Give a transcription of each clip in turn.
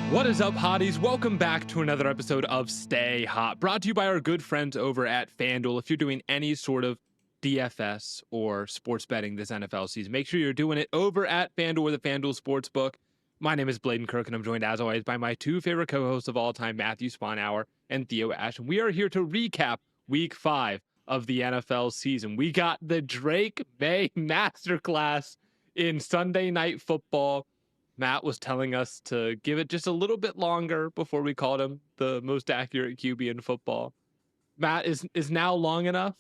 What is up, hotties? Welcome back to another episode of Stay Hot, brought to you by our good friends over at FanDuel. If you're doing any sort of DFS or sports betting this NFL season, make sure you're doing it over at FanDuel or the FanDuel Sportsbook. My name is Blaiden Kirk, and I'm joined, as always, by my two favorite co-hosts of all time, Matthew Sponhour and Theo Ash. And we are here to recap Week 5 of the NFL season. We got the Drake Maye Masterclass in Sunday Night Football. Matt was telling us to give it just a little bit longer before we called him the most accurate QB in football. Matt, is now long enough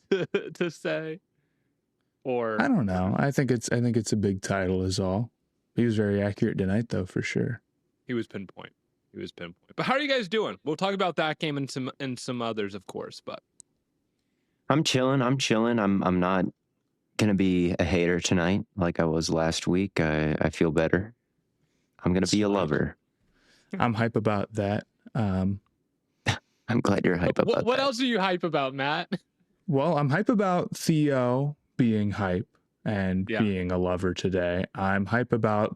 to say? Or I don't know. I think it's a big title is all. He was very accurate tonight though, for sure. He was pinpoint. But how are you guys doing? We'll talk about that game and some others, of course, but I'm chilling. I'm not gonna be a hater tonight like I was last week. I feel better. I'm gonna be a lover. I'm hype about that. I'm glad you're hype about that. What else are you hype about, Matt? Well, I'm hype about Theo being hype and being a lover today. I'm hype about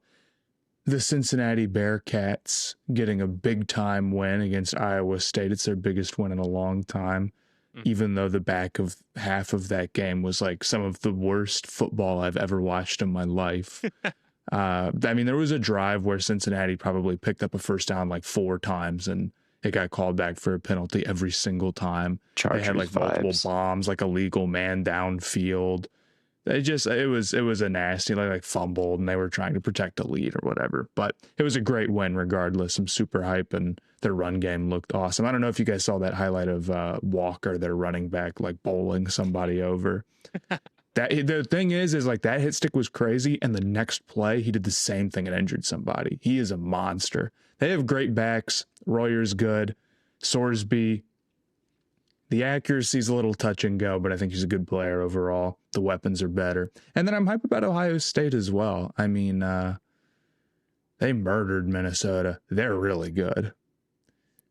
the Cincinnati Bearcats getting a big time win against Iowa State. It's their biggest win in a long time. Even though the back of half of that game was like some of the worst football I've ever watched in my life. I mean, there was a drive where Cincinnati probably picked up a first down like 4 times and it got called back for a penalty every single time. Chargers they had like multiple vibes. bombs, like a legal man downfield. It was a nasty, like fumbled, and they were trying to protect a lead or whatever. But it was a great win regardless. I'm super hype, and their run game looked awesome. I don't know if you guys saw that highlight of Walker, their running back, like bowling somebody over. The thing is like that hit stick was crazy, and the next play he did the same thing and injured somebody. He is a monster. They have great backs. Royer's good. Sorsby. The accuracy's a little touch and go, but I think he's a good player overall. The weapons are better. And then I'm hype about Ohio State as well. I mean, they murdered Minnesota. They're really good.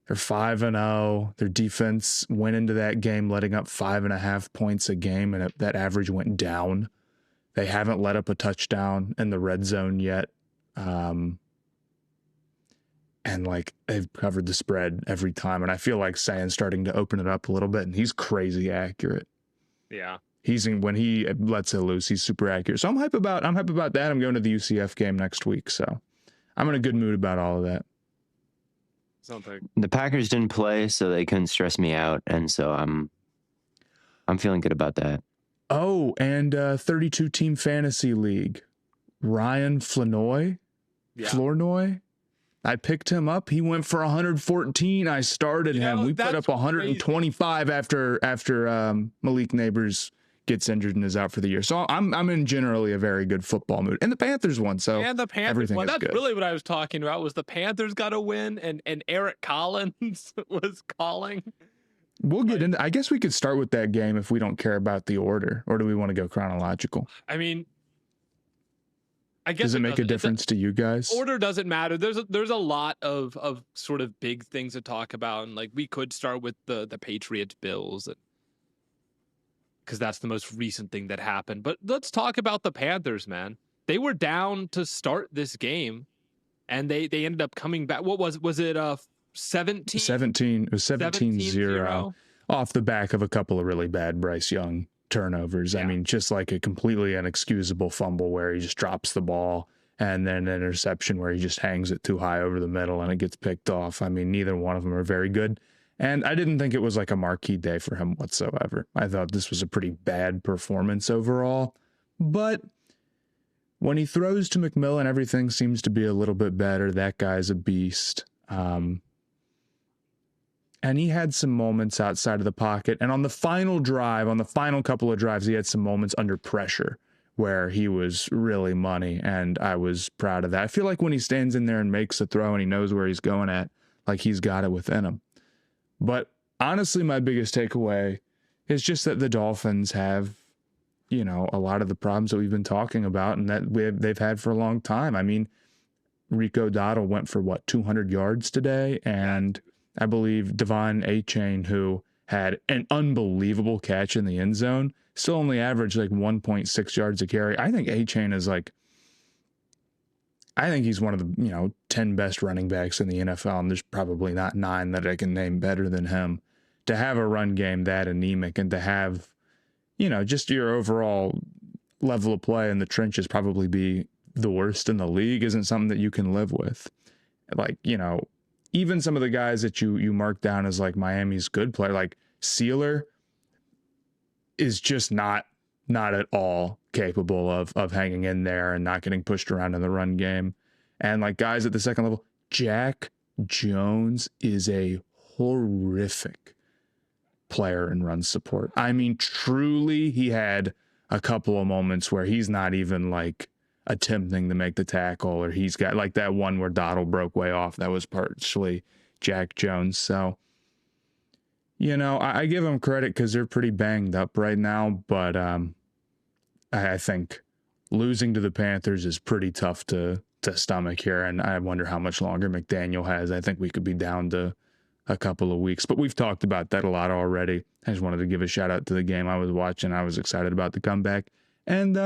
They're 5-0. Their defense went into that game letting up 5.5 points a game, and that average went down. They haven't let up a touchdown in the red zone yet. And like they've covered the spread every time. And I feel like San's starting to open it up a little bit, and he's crazy accurate. Yeah. When he lets it loose, he's super accurate. So I'm hype about that. I'm going to the UCF game next week. So I'm in a good mood about all of that. Something. The Packers didn't play, so they couldn't stress me out, and so I'm feeling good about that. Oh, and 32 team fantasy league. Ryan Flournoy. I picked him up. He went for 114. I started him. We put up 125 crazy. after Malik Neighbors gets injured and is out for the year. So I'm in generally a very good football mood. And the Panthers won. So and the Panthers everything won. is That's good. really what I was talking about. Was the Panthers got a win and Eric Collins was calling. We'll get into. I guess we could start with that game if we don't care about the order, or do we want to go chronological? I mean, I guess does it make a difference to you guys? Order doesn't matter. There's a lot of sort of big things to talk about, and like we could start with the Patriots Bills, because that's the most recent thing that happened. But let's talk about the Panthers, man. They were down to start this game, and they ended up coming back. What was it? 17? 17. It was 17-0 off the back of a couple of really bad Bryce Young turnovers. Yeah. I mean, just like a completely inexcusable fumble where he just drops the ball, and then an interception where he just hangs it too high over the middle and it gets picked off. I mean, neither one of them are very good. And I didn't think it was like a marquee day for him whatsoever. I thought this was a pretty bad performance overall. But when he throws to McMillan, everything seems to be a little bit better. That guy's a beast. And he had some moments outside of the pocket. And on the final drive, on the final couple of drives, he had some moments under pressure where he was really money. And I was proud of that. I feel like when he stands in there and makes a throw and he knows where he's going at, like he's got it within him. But honestly, my biggest takeaway is just that the Dolphins have, you know, a lot of the problems that we've been talking about and that they've had for a long time. I mean, Rico Dowdle went for 200 yards today, and I believe Devon Achane, who had an unbelievable catch in the end zone, still only averaged 1.6 yards a carry. I think Achane is I think he's one of the 10 best running backs in the NFL, and there's probably not 9 that I can name better than him. To have a run game that anemic and to have, just your overall level of play in the trenches probably be the worst in the league isn't something that you can live with. Like, even some of the guys that you mark down as like Miami's good player, like Sealer is just not at all capable of hanging in there and not getting pushed around in the run game. And like guys at the second level, Jack Jones is a horrific player in run support. I mean, truly, he had a couple of moments where he's not even like attempting to make the tackle, or he's got like that one where Dottle broke way off. That was partially Jack Jones. So, I give them credit because they're pretty banged up right now, but I think losing to the Panthers is pretty tough to stomach here, and I wonder how much longer McDaniel has. I think we could be down to a couple of weeks, but we've talked about that a lot already. I just wanted to give a shout out to the game I was watching. I was excited about the comeback, and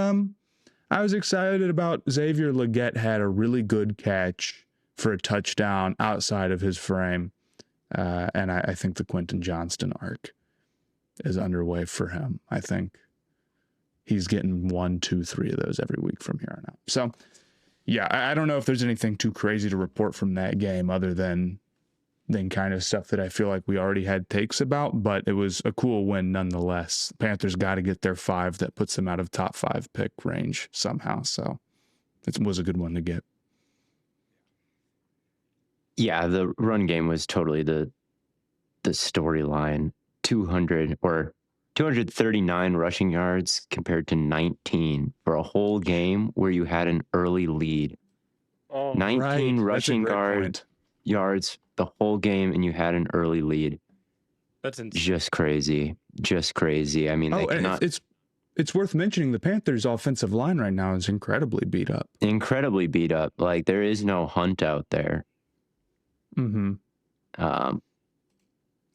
I was excited about Xavier Legette had a really good catch for a touchdown outside of his frame, and I think the Quentin Johnston arc is underway for him. I think he's getting 1, 2, 3 of those every week from here on out. So, yeah, I don't know if there's anything too crazy to report from that game other than kind of stuff that I feel like we already had takes about, but it was a cool win nonetheless. Panthers got to get their 5 that puts them out of top 5 pick range somehow. So it was a good one to get. Yeah, the run game was totally the storyline. 239 rushing yards compared to 19 for a whole game where you had an early lead. 19 rushing yards the whole game, and you had an early lead. That's insane. Just crazy. I mean, they cannot... It's worth mentioning the Panthers' offensive line right now is incredibly beat up. Like, there is no Hunt out there. Mm-hmm.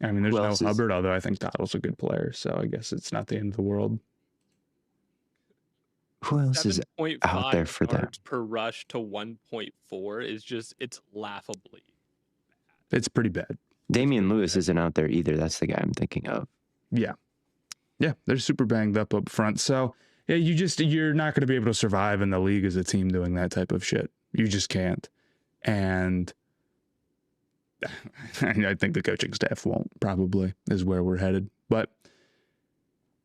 I mean, there's no Hubbard, although I think Dottle's a good player, so I guess it's not the end of the world. Who else is out there for that? Per rush to 1.4 is just, it's laughably. It's pretty bad. Damian Lewis isn't out there either. That's the guy I'm thinking of. Yeah, they're super banged up front. So yeah, you're not going to be able to survive in the league as a team doing that type of shit. You just can't. And I think the coaching staff won't, probably, is where we're headed. But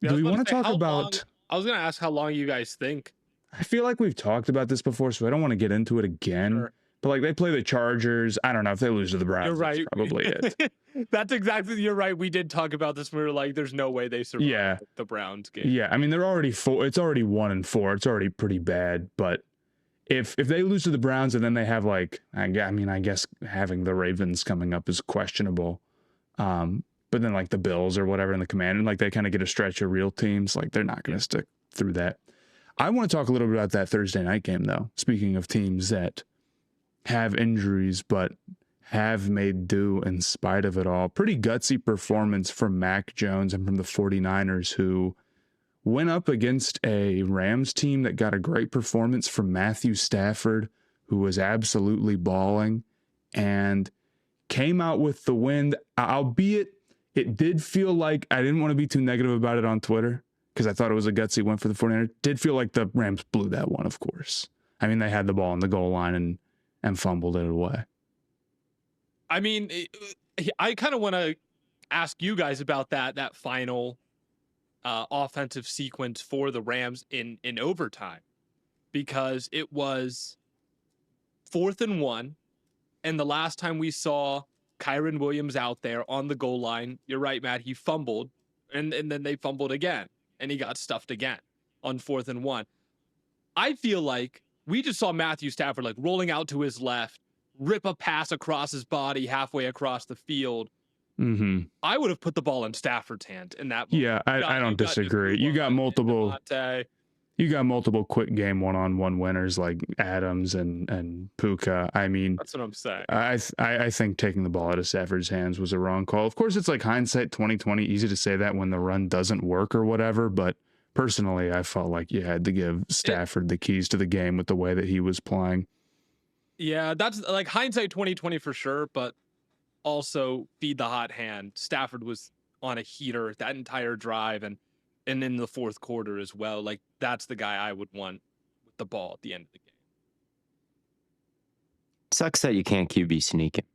do we want to talk about... I was going to ask how long you guys think. I feel like we've talked about this before, so I don't want to get into it again. Sure. But like, they play the Chargers. I don't know if they lose to the Browns. You're right. That's probably it. That's exactly. You're right. We did talk about this. We were like, "There's no way they survive the Browns game." Yeah, I mean, they're already 4. It's already 1-4. It's already pretty bad. But if they lose to the Browns and then they have like, I guess having the Ravens coming up is questionable. But then like the Bills or whatever in the Command, and like they kind of get a stretch of real teams, like they're not going to stick through that. I want to talk a little bit about that Thursday night game, though. Speaking of teams that have injuries but have made do in spite of it all. Pretty gutsy performance from Mac Jones and from the 49ers, who went up against a Rams team that got a great performance from Matthew Stafford, who was absolutely balling, and came out with the win, albeit it did feel like, I didn't want to be too negative about it on Twitter because I thought it was a gutsy win for the 49ers. Did feel like the Rams blew that one, of course. I mean, they had the ball on the goal line and fumbled it away. I mean, I kind of want to ask you guys about that final offensive sequence for the Rams in overtime, because it was 4th and 1, and the last time we saw Kyren Williams out there on the goal line, you're right, Matt, he fumbled, and then they fumbled again, and he got stuffed again on 4th and 1. I feel like we just saw Matthew Stafford like rolling out to his left, rip a pass across his body halfway across the field. Mm-hmm. I would have put the ball in Stafford's hand in that moment. Yeah, I don't disagree. You got multiple quick game one-on-one winners like Adams and Puka. I mean, that's what I'm saying. I think taking the ball out of Stafford's hands was a wrong call. Of course, it's like hindsight 2020, easy to say that when the run doesn't work or whatever, but personally, I felt like you had to give Stafford the keys to the game with the way that he was playing. Yeah, that's like hindsight 2020 for sure, but also feed the hot hand. Stafford was on a heater that entire drive and in the fourth quarter as well. Like that's the guy I would want with the ball at the end of the game. Sucks that you can't QB sneak him.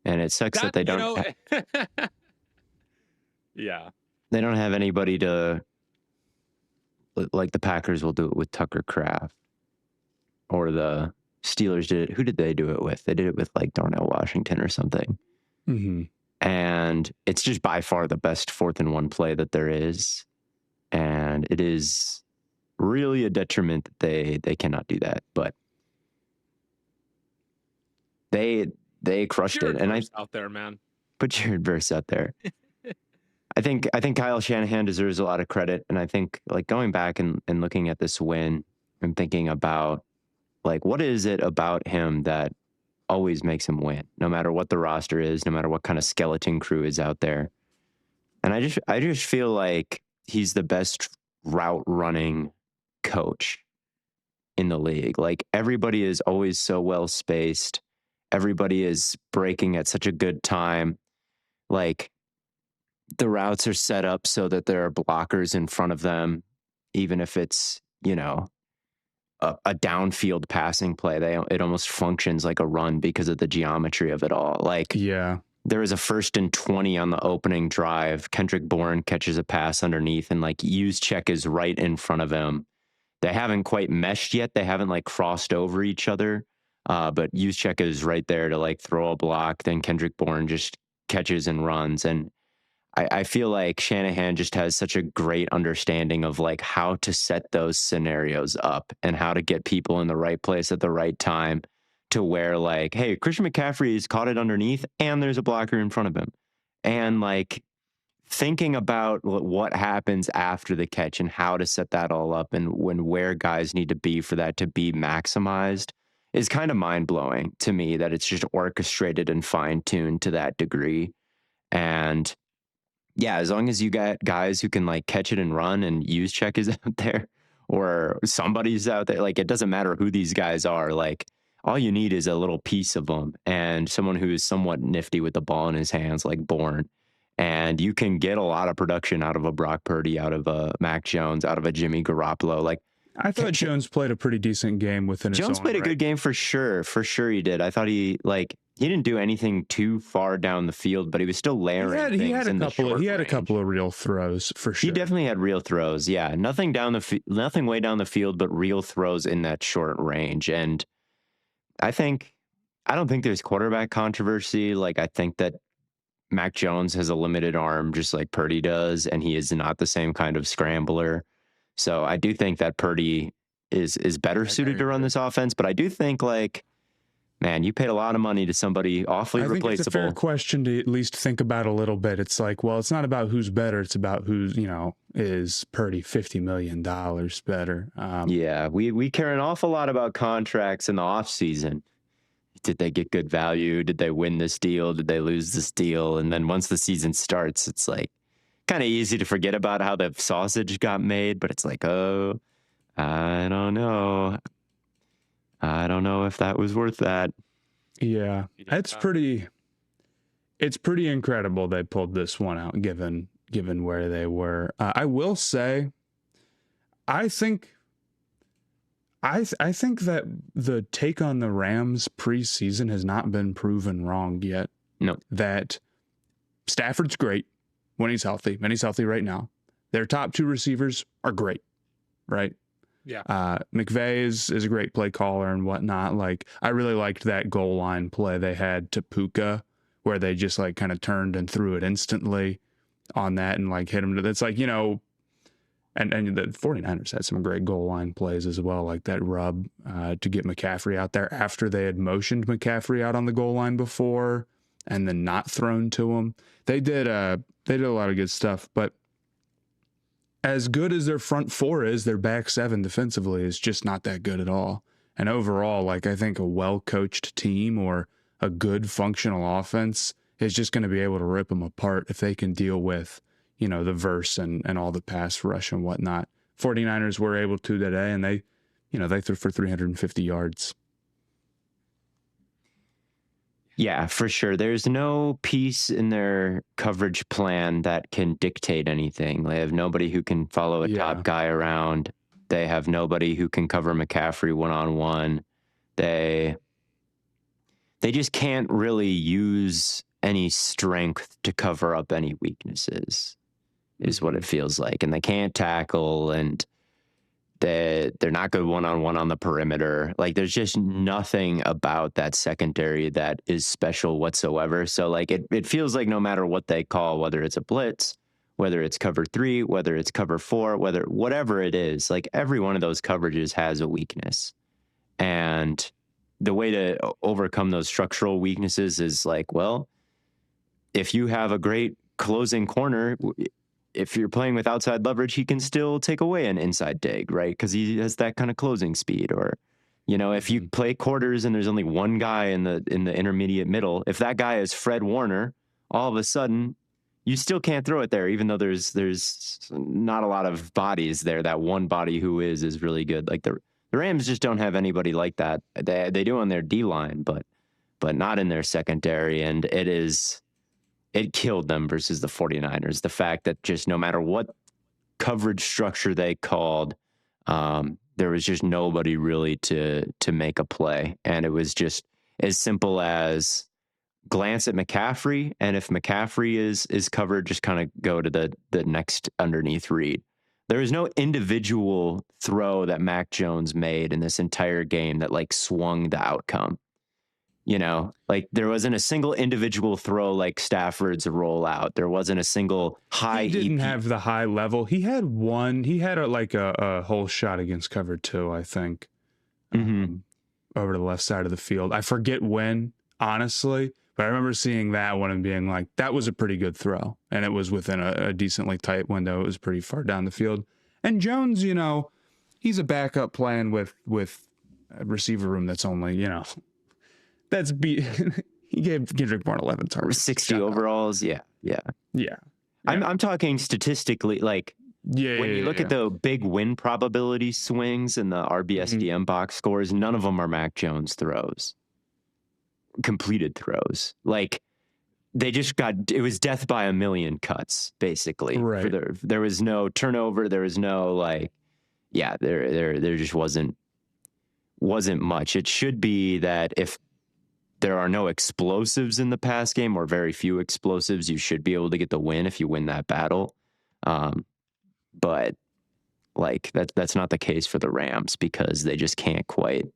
And it sucks that they don't yeah. They don't have anybody to, like the Packers will do it with Tucker Kraft, or the Steelers did it. Who did they do it with? They did it with like Darnell Washington or something. Mm-hmm. And it's just by far the best 4th-and-1 play that there is. And it is really a detriment that they cannot do that. But they crushed Jared it. And Verse out there, man. Put Jared Verse out there. I think Kyle Shanahan deserves a lot of credit. And I think like going back and looking at this win and thinking about like, what is it about him that always makes him win, no matter what the roster is, no matter what kind of skeleton crew is out there. And I just feel like he's the best route running coach in the league. Like everybody is always so well spaced. Everybody is breaking at such a good time. Like the routes are set up so that there are blockers in front of them, even if it's, you know, a downfield passing play. It almost functions like a run because of the geometry of it all. Like, yeah, there was a 1st and 20 on the opening drive. Kendrick Bourne catches a pass underneath, and like Juszczyk is right in front of him. They haven't quite meshed yet. They haven't like crossed over each other. But Juszczyk is right there to like throw a block. Then Kendrick Bourne just catches and runs. And I feel like Shanahan just has such a great understanding of like how to set those scenarios up and how to get people in the right place at the right time, to where like, hey, Christian McCaffrey's caught it underneath and there's a blocker in front of him. And like thinking about what happens after the catch and how to set that all up and where guys need to be for that to be maximized is kind of mind blowing to me, that it's just orchestrated and fine tuned to that degree. And yeah, as long as you got guys who can like catch it and run, and Juszczyk is out there or somebody's out there, like it doesn't matter who these guys are. Like all you need is a little piece of them and someone who is somewhat nifty with the ball in his hands, like Bourne. And you can get a lot of production out of a Brock Purdy, out of a Mac Jones, out of a Jimmy Garoppolo. Like I thought Jones played a pretty decent game within his own. Jones played a good game for sure. For sure he did. I thought he didn't do anything too far down the field, but he was still layering he had a couple of real throws for sure. He definitely had real throws. Yeah, nothing way down the field, but real throws in that short range. And I don't think there's quarterback controversy. Like I think that Mac Jones has a limited arm, just like Purdy does, and he is not the same kind of scrambler. So I do think that Purdy is better suited to run this offense. But I do think like, man, you paid a lot of money to somebody awfully replaceable. I think it's a fair question to at least think about a little bit. It's like, well, it's not about who's better. It's about who's, is Purdy $50 million better? Yeah, we care an awful lot about contracts in the offseason. Did they get good value? Did they win this deal? Did they lose this deal? And then once the season starts, it's like kind of easy to forget about how the sausage got made. But it's like, oh, I don't know. I don't know if that was worth that. Yeah, it's pretty incredible they pulled this one out, given where they were. I will say, I think that the take on the Rams preseason has not been proven wrong yet. No. That Stafford's great when he's healthy, and he's healthy right now. Their top 2 receivers are great, right? Yeah. McVay is a great play caller and whatnot. Like, I really liked that goal line play they had to Puka, where they just like kind of turned and threw it instantly on that and like hit him. It's like, and the 49ers had some great goal line plays as well, like that rub to get McCaffrey out there after they had motioned McCaffrey out on the goal line before and then not thrown to him. They did a lot of good stuff, but as good as their front 4 is, their back 7 defensively is just not that good at all. And overall, like I think a well-coached team or a good functional offense is just going to be able to rip them apart if they can deal with, the verse and all the pass rush and whatnot. 49ers were able to today, and they threw for 350 yards. Yeah, for sure. There's no piece in their coverage plan that can dictate anything. They have nobody who can follow a top guy around. They have nobody who can cover McCaffrey one-on-one. They just can't really use any strength to cover up any weaknesses, is what it feels like. And they can't tackle, and they're not good one-on-one on the perimeter. Like, there's just nothing about that secondary that is special whatsoever. So, like, it feels like no matter what they call, whether it's a blitz, whether it's cover 3, whether it's cover 4, whatever it is, like, every one of those coverages has a weakness. And the way to overcome those structural weaknesses is like, well, if you have a great closing corner, if you're playing with outside leverage, he can still take away an inside dig, right? Because he has that kind of closing speed. Or, if you play quarters and there's only one guy in the intermediate middle, if that guy is Fred Warner, all of a sudden you still can't throw it there, even though there's not a lot of bodies there. That one body who is really good. Like the Rams just don't have anybody like that. They do on their D line, but not in their secondary, and it killed them versus the 49ers. The fact that just no matter what coverage structure they called, there was just nobody really to make a play. And it was just as simple as glance at McCaffrey, and if McCaffrey is covered, just kind of go to the next underneath read. There was no individual throw that Mac Jones made in this entire game that like swung the outcome. Like there wasn't a single individual throw like Stafford's rollout. There wasn't a single high. He didn't have the high level. He had one. He had a whole shot against cover 2, I think, over the left side of the field. I forget when, honestly, but I remember seeing that one and being like, that was a pretty good throw. And it was within a decently tight window. It was pretty far down the field. And Jones, he's a backup playing with a receiver room that's only, he gave Kendrick Bourne 11 targets, 60 overalls. Yeah. I'm talking statistically, like when you look at the big win probability swings and the RBSDM box scores, none of them are Mac Jones throws, completed throws. Like they just it was death by a million cuts, basically. Right. There was no turnover. There was no there just wasn't much. It should be that if there are no explosives in the pass game, or very few explosives, you should be able to get the win if you win that battle. But like that's not the case for the Rams, because they just can't quite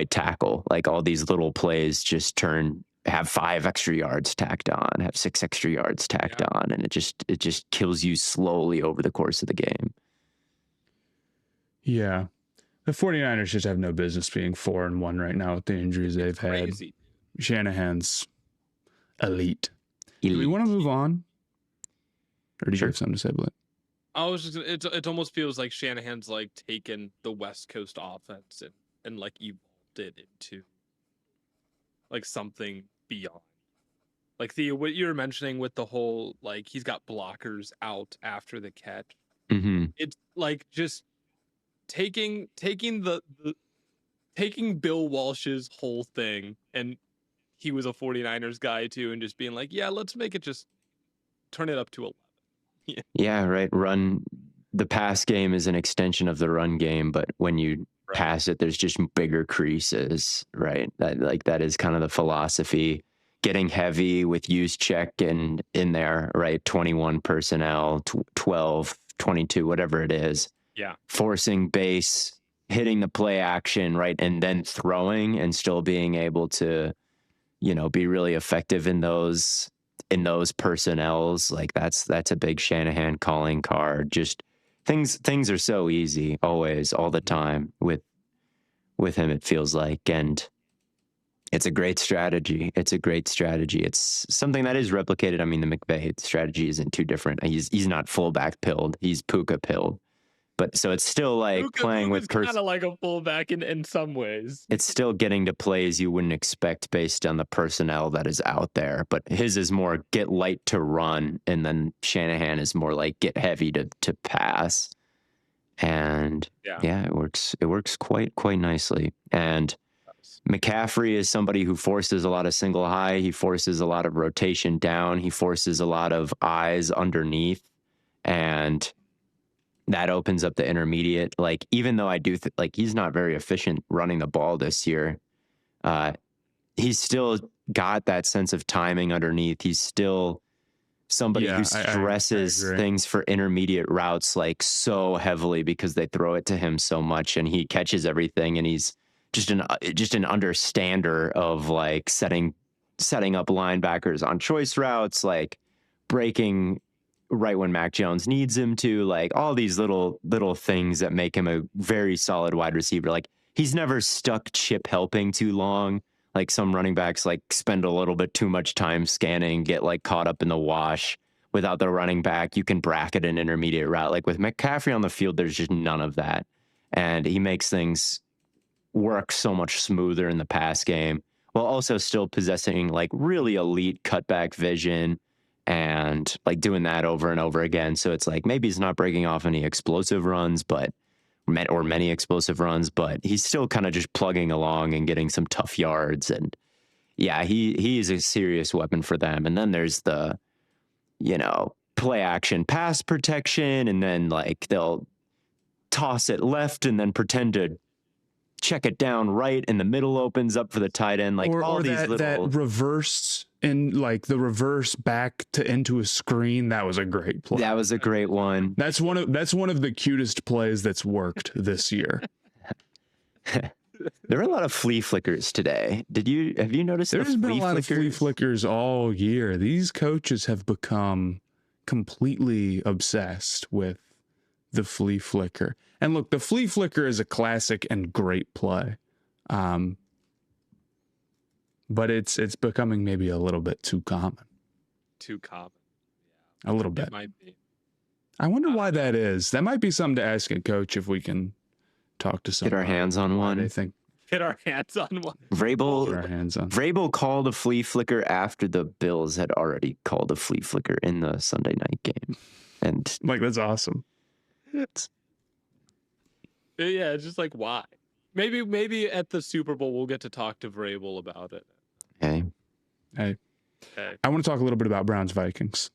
tackle. Like all these little plays just have 5 extra yards tacked on, have 6 extra yards tacked on, and it just kills you slowly over the course of the game. Yeah. The 49ers just have no business being 4-1 right now with the injuries they've had. Shanahan's elite. Do we want to move on? Or do you have something to say, Blaine? I was just it almost feels like Shanahan's like taken the West Coast offense and like evolved it into like something beyond. Like what you were mentioning with the whole, like he's got blockers out after the catch. It's like just taking Bill Walsh's whole thing, and he was a 49ers guy too, and just being like, yeah, let's make it, just turn it up to 11. Yeah, right. The pass game is an extension of the run game, but when you pass it, there's just bigger creases, right? That is kind of the philosophy. Getting heavy with use check and in there, right? 21 personnel, 12, 22, whatever it is. Yeah. Forcing base, hitting the play action, right? And then throwing and still being able to, be really effective in those personnels. Like that's a big Shanahan calling card. Just things are so easy always, all the time with him, it feels like. And it's a great strategy. It's something that is replicated. I mean, the McVay strategy isn't too different. He's not fullback pilled. He's Puka pilled. But so it's still like playing with kind of like a fullback in some ways. It's still getting to plays you wouldn't expect based on the personnel that is out there. But his is more get light to run, and then Shanahan is more like get heavy to pass. And it works quite nicely. And McCaffrey is somebody who forces a lot of single high. He forces a lot of rotation down. He forces a lot of eyes underneath. And that opens up the intermediate. Like, even though I do like he's not very efficient running the ball this year, he's still got that sense of timing underneath. He's still somebody who stresses things for intermediate routes like so heavily because they throw it to him so much, and he catches everything, and he's just an understander of like setting up linebackers on choice routes, like breaking right when Mac Jones needs him to, like all these little things that make him a very solid wide receiver. Like, he's never stuck chip helping too long. Like some running backs like spend a little bit too much time scanning, get like caught up in the wash. Without the running back, you can bracket an intermediate route. Like with McCaffrey on the field, there's just none of that. And he makes things work so much smoother in the pass game while also still possessing like really elite cutback vision and like doing that over and over again. So it's like maybe he's not breaking off any explosive runs, or many explosive runs, but he's still kind of just plugging along and getting some tough yards. And yeah, he is a serious weapon for them. And then there's the, play action pass protection, and then like they'll toss it left and then pretend to check it down right, and the middle opens up for the tight end. Like all these that reverse and like the reverse back into a screen. That was a great play. That was a great one. That's one of the cutest plays that's worked this year. There are a lot of flea flickers today. Have you noticed? There's been a lot of flea flickers all year. These coaches have become completely obsessed with the flea flicker. And look, the flea flicker is a classic and great play. But it's becoming maybe a little bit too common. Yeah. A little bit. It might be. I wonder why that is. That might be something to ask a coach if we can talk to somebody. Get our hands on one. Get our hands on one. Vrabel called a flea flicker after the Bills had already called a flea flicker in the Sunday night game. And like, that's awesome. It's just like, why? Maybe at the Super Bowl we'll get to talk to Vrabel about it. Hey. I want to talk a little bit about Browns Vikings.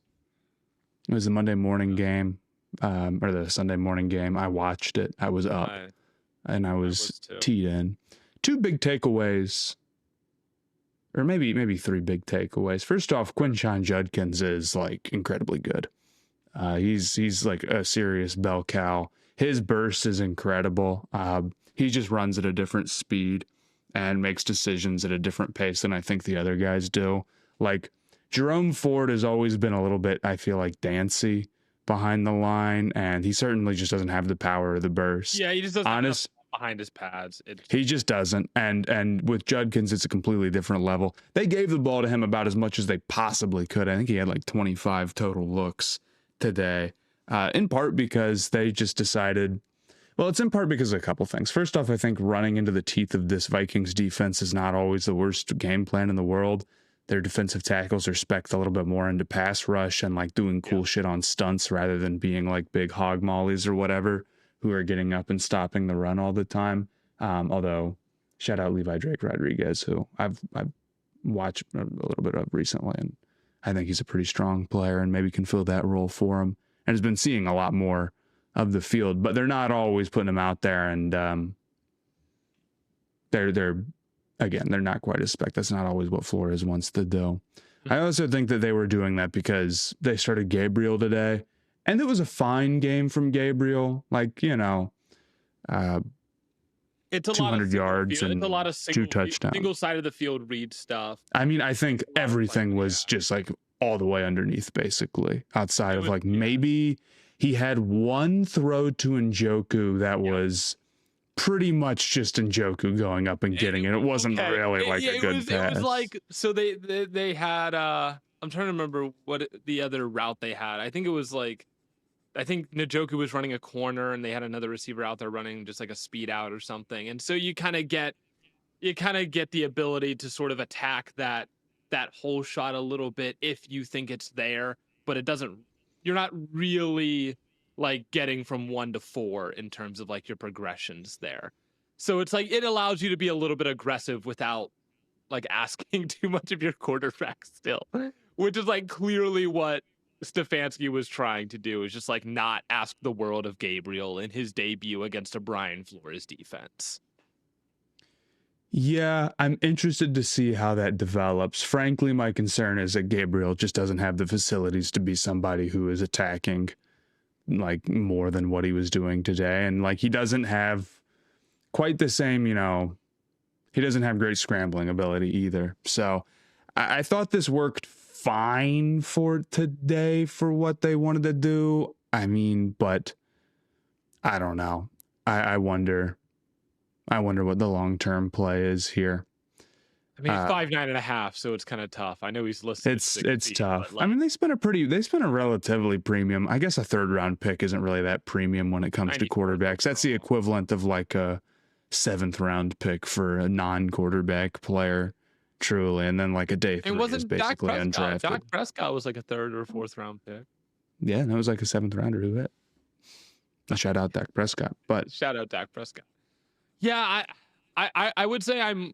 It was the Monday morning game, or the Sunday morning game. I watched it. I was up, and I was teed in. Two big takeaways, or maybe three big takeaways. First off, Quinshon Judkins is like incredibly good. He's like a serious bell cow. His burst is incredible. He just runs at a different speed and makes decisions at a different pace than I think the other guys do. Like, Jerome Ford has always been a little bit, I feel like, dancy behind the line, and he certainly just doesn't have the power of the burst. Yeah, he just doesn't have behind his pads. He just doesn't. And with Judkins, it's a completely different level. They gave the ball to him about as much as they possibly could. I think he had like 25 total looks today, in part because they just decided, well, it's in part because of a couple things. First off, I think running into the teeth of this Vikings defense is not always the worst game plan in the world. Their defensive tackles are spec'd a little bit more into pass rush and like doing cool shit on stunts rather than being like big hog mollies or whatever, who are getting up and stopping the run all the time. Although, shout out Levi Drake Rodriguez, who I've watched a little bit of recently, and I think he's a pretty strong player and maybe can fill that role for him, and has been seeing a lot more of the field. But they're not always putting him out there, and they're not quite as spec. That's not always what Flores wants to do. I also think that they were doing that because they started Gabriel today, and it was a fine game from Gabriel. Like, it's a 200 yards and it's a lot of two touchdowns. Single side of the field read stuff. I mean, I think everything was just like all the way underneath, basically, outside of like maybe he had one throw to Njoku that was pretty much just Njoku going up and getting it. It wasn't really like a good pass. It was like, so they had, I'm trying to remember what the other route they had. I think Njoku was running a corner and they had another receiver out there running just like a speed out or something. And so you kind of get the ability to sort of attack that whole shot a little bit if you think it's there, but you're not really like getting from 1 to 4 in terms of like your progressions there. So it's like it allows you to be a little bit aggressive without like asking too much of your quarterback still, which is like clearly what Stefanski was trying to do, is just like not ask the world of Gabriel in his debut against a Brian Flores defense. Yeah, I'm interested to see how that develops. Frankly, my concern is that Gabriel just doesn't have the facilities to be somebody who is attacking like more than what he was doing today. And like he doesn't have quite the same, he doesn't have great scrambling ability either. So I thought this worked fine for today for what they wanted to do. I mean, but I don't know. I wonder what the long-term play is here. I mean, 5'9.5", so it's kind of tough. I know he's listed. It's tough. Like, I mean, they spent a relatively premium. I guess a 3rd-round pick isn't really that premium when it comes to quarterbacks. That's the equivalent of like a 7th-round pick for a non-quarterback player, truly, and then like a day 3 is basically undrafted. Dak Prescott was like a 3rd or 4th-round pick. Yeah, that was like a 7th-rounder. Who hit? Shout out Dak Prescott, but shout out Dak Prescott. Yeah, I would say I'm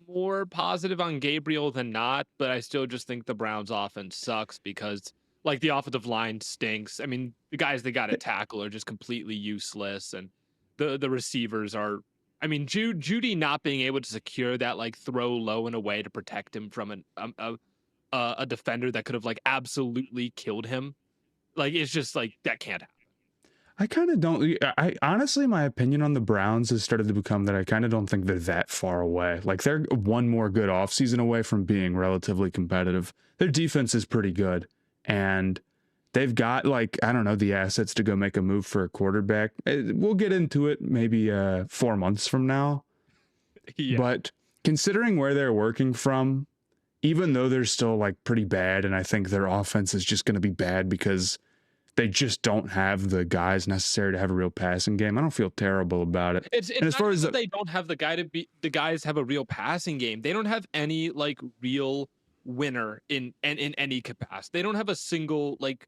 more positive on Gabriel than not, but I still just think the Browns offense sucks because like the offensive line stinks. I mean, the guys they got to tackle are just completely useless, and the receivers are. I mean, Judy not being able to secure that like throw low and away to protect him from a defender that could have like absolutely killed him. Like it's just like that can't happen. I kind of don't. I honestly, my opinion on the Browns has started to become that I kind of don't think they're that far away. Like they're one more good offseason away from being relatively competitive. Their defense is pretty good, and they've got like, I don't know, the assets to go make a move for a quarterback. We'll get into it maybe 4 months from now. Yeah. But considering where they're working from, even though they're still like pretty bad, and I think their offense is just going to be bad because they just don't have the guys necessary to have a real passing game, I don't feel terrible about it. It's as far as they don't have the guys have a real passing game. They don't have any like real winner in any capacity. They don't have a single like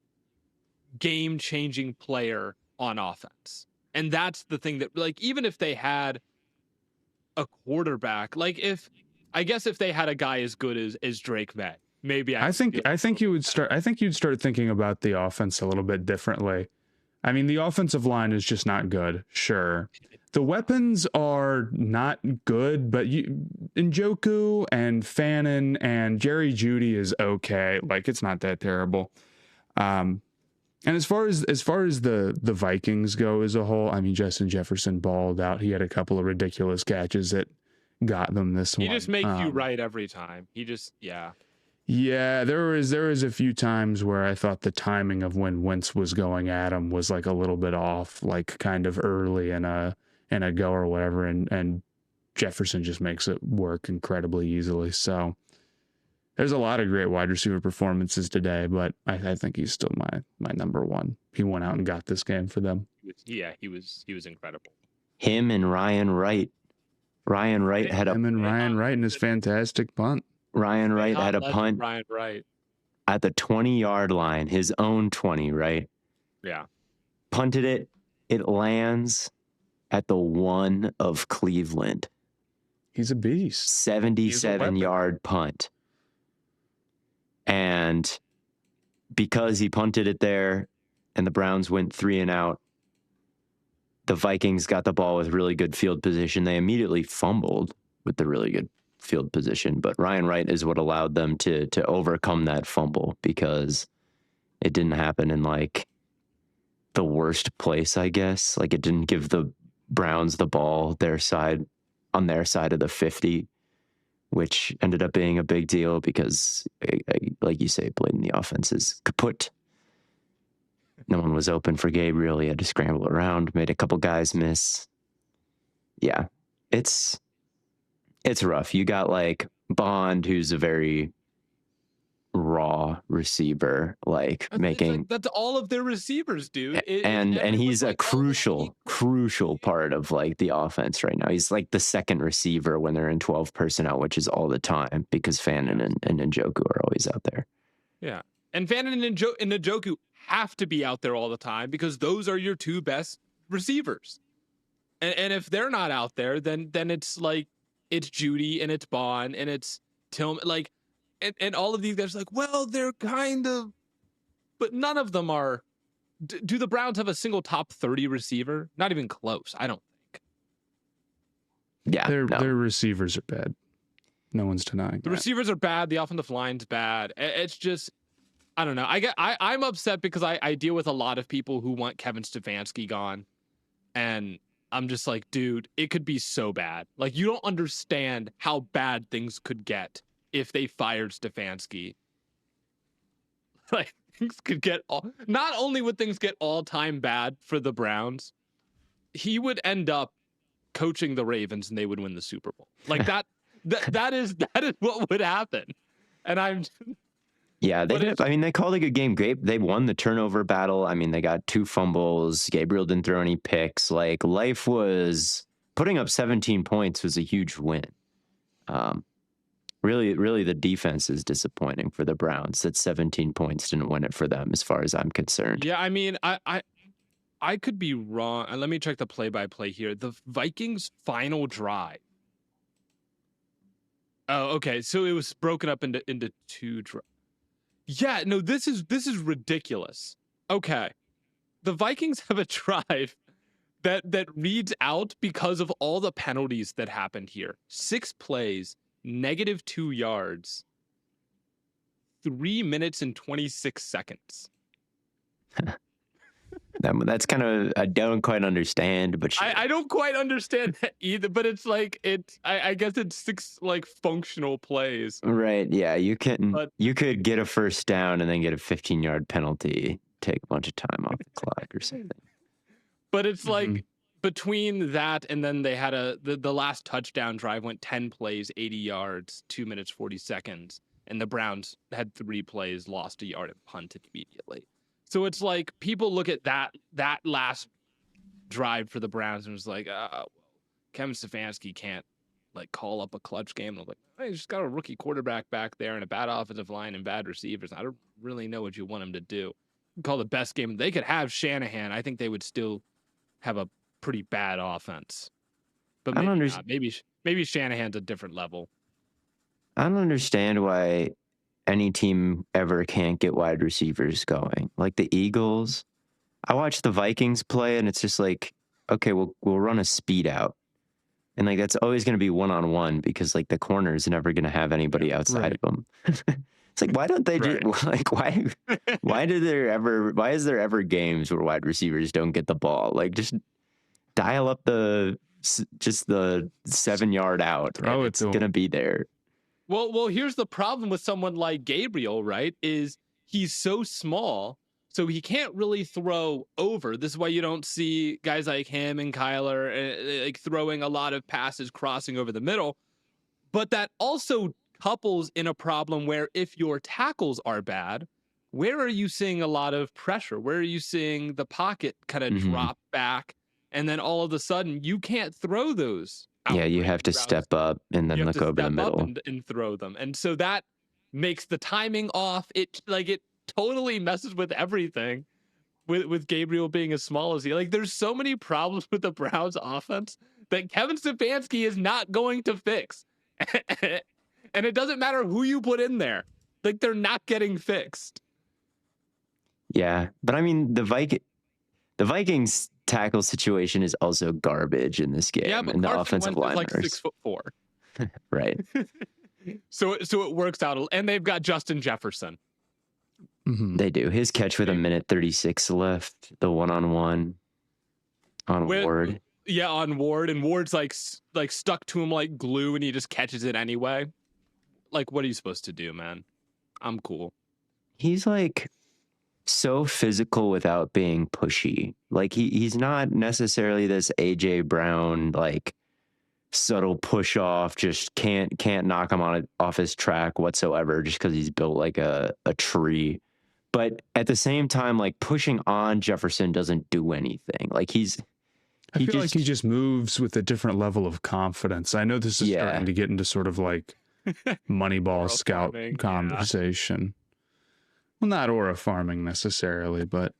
game-changing player on offense. And that's the thing that like even if they had a quarterback, like if they had a guy as good as Drake Maye, maybe I think you'd start thinking about the offense a little bit differently. I mean, the offensive line is just not good. Sure. The weapons are not good, but Njoku and Fannin and Jerry Jeudy is okay. Like it's not that terrible. And as far as the Vikings go as a whole, I mean, Justin Jefferson balled out. He had a couple of ridiculous catches that got them this one. He just makes you right every time. Yeah, there was a few times where I thought the timing of when Wentz was going at him was like a little bit off, like kind of early in a go or whatever, and Jefferson just makes it work incredibly easily. So there's a lot of great wide receiver performances today, but I think he's still my number one. He went out and got this game for them. Yeah, he was incredible. Him and Ryan Wright. Ryan Wright had Ryan Wright and his fantastic punt. Ryan Wright had a punt at the 20-yard line, his own 20, right? Yeah. Punted it. It lands at the 1 of Cleveland. He's a beast. 77-yard punt. And because he punted it there and the Browns went 3 and out, the Vikings got the ball with really good field position. They immediately fumbled with the really good field position, but Ryan Wright is what allowed them to overcome that fumble because it didn't happen in like the worst place, I guess. Like it didn't give the Browns the ball on their side of the 50, which ended up being a big deal because, like you say, Blaiden, the offense is kaput. No one was open for Gabriel. He had to scramble around, made a couple guys miss. Yeah, it's rough. You got like Bond, who's a very raw receiver, like making that's all of their receivers, dude. And he's a crucial part of like the offense right now. He's like the second receiver when they're in 12 personnel, which is all the time because Fannin and Njoku are always out there. Yeah, and Fannin and Njoku have to be out there all the time because those are your 2 best receivers. And if they're not out there, then it's like it's Judy and it's Bond and it's Tillman, like, and all of these guys are like, well, they're kind of, but none of them are. Do the Browns have a single top 30 receiver? Not even close, I don't think. Yeah, their receivers are bad. No one's denying the receivers are bad. The offensive line's bad. It's just, I don't know. I'm upset because I deal with a lot of people who want Kevin Stefanski gone, and I'm just like, dude, it could be so bad. Like, you don't understand how bad things could get if they fired Stefanski. Like, things could get not only would things get all-time bad for the Browns, he would end up coaching the Ravens and they would win the Super Bowl. Like that is what would happen. And I'm yeah, they did. I mean, they called a good game. They won the turnover battle. I mean, they got 2 fumbles. Gabriel didn't throw any picks. Like, life was putting up 17 points was a huge win. Really, the defense is disappointing for the Browns. That 17 points didn't win it for them, as far as I'm concerned. Yeah, I mean, I could be wrong. Let me check the play-by-play here. The Vikings' final drive. Oh, okay. So it was broken up into 2 drives. Yeah, no, this is ridiculous. Okay. The Vikings have a drive that reads out because of all the penalties that happened here. 6 plays, -2 yards, 3 minutes and 26 seconds. That's kind of, I don't quite understand, but sure. I don't quite understand that either, but it's like, I guess it's 6 like functional plays. Right, yeah, you could get a first down and then get a 15-yard penalty, take a bunch of time off the clock or something. But it's like, between that and then they had the last touchdown drive went 10 plays, 80 yards, 2 minutes, 40 seconds. And the Browns had 3 plays, lost a yard and punted immediately. So it's like, people look at that last drive for the Browns and was like, Kevin Stefanski can't like call up a clutch game. And I'm like, hey, he's just got a rookie quarterback back there and a bad offensive line and bad receivers. I don't really know what you want him to do. Call the best game. They could have Shanahan. I think they would still have a pretty bad offense. But maybe Shanahan's a different level. I don't understand why any team ever can't get wide receivers going. Like the Eagles, I watch the Vikings play and it's just like, okay, we'll run a speed out. And like, that's always going to be one-on-one because like the corner is never going to have anybody outside of them. It's like, why don't they just like, why is there ever games where wide receivers don't get the ball? Like, just dial up the 7-yard out. Throw it, it's going to be there. Well, here's the problem with someone like Gabriel, right? Is he's so small, so he can't really throw over. This is why you don't see guys like him and Kyler like throwing a lot of passes crossing over the middle. But that also couples in a problem where if your tackles are bad, where are you seeing a lot of pressure? Where are you seeing the pocket kind of drop back? And then all of a sudden you can't throw those. Yeah, you have to step up and then look over the middle and throw them. And so that makes the timing off. It totally messes with everything with Gabriel being as small as he. Like, there's so many problems with the Browns offense that Kevin Stefanski is not going to fix. And it doesn't matter who you put in there. Like, they're not getting fixed. Yeah, but I mean, the Vikings tackle situation is also garbage in this game. Yeah, but and the Carson offensive Wentz line is like 6'4". Right. So it works out, and they've got Justin Jefferson. They do. His catch with 1:36 left, the one-on-one on Ward. Yeah, on Ward, and Ward's like stuck to him like glue, and he just catches it anyway. Like, what are you supposed to do, man? I'm cool. He's like so physical without being pushy. Like he's not necessarily this AJ Brown like subtle push off, just can't knock him off his track whatsoever just because he's built like a tree. But at the same time, like pushing on Jefferson doesn't do anything. Like I feel like he just moves with a different level of confidence. I know this is starting to get into sort of like Moneyball scout conversation. Well, not aura farming necessarily, but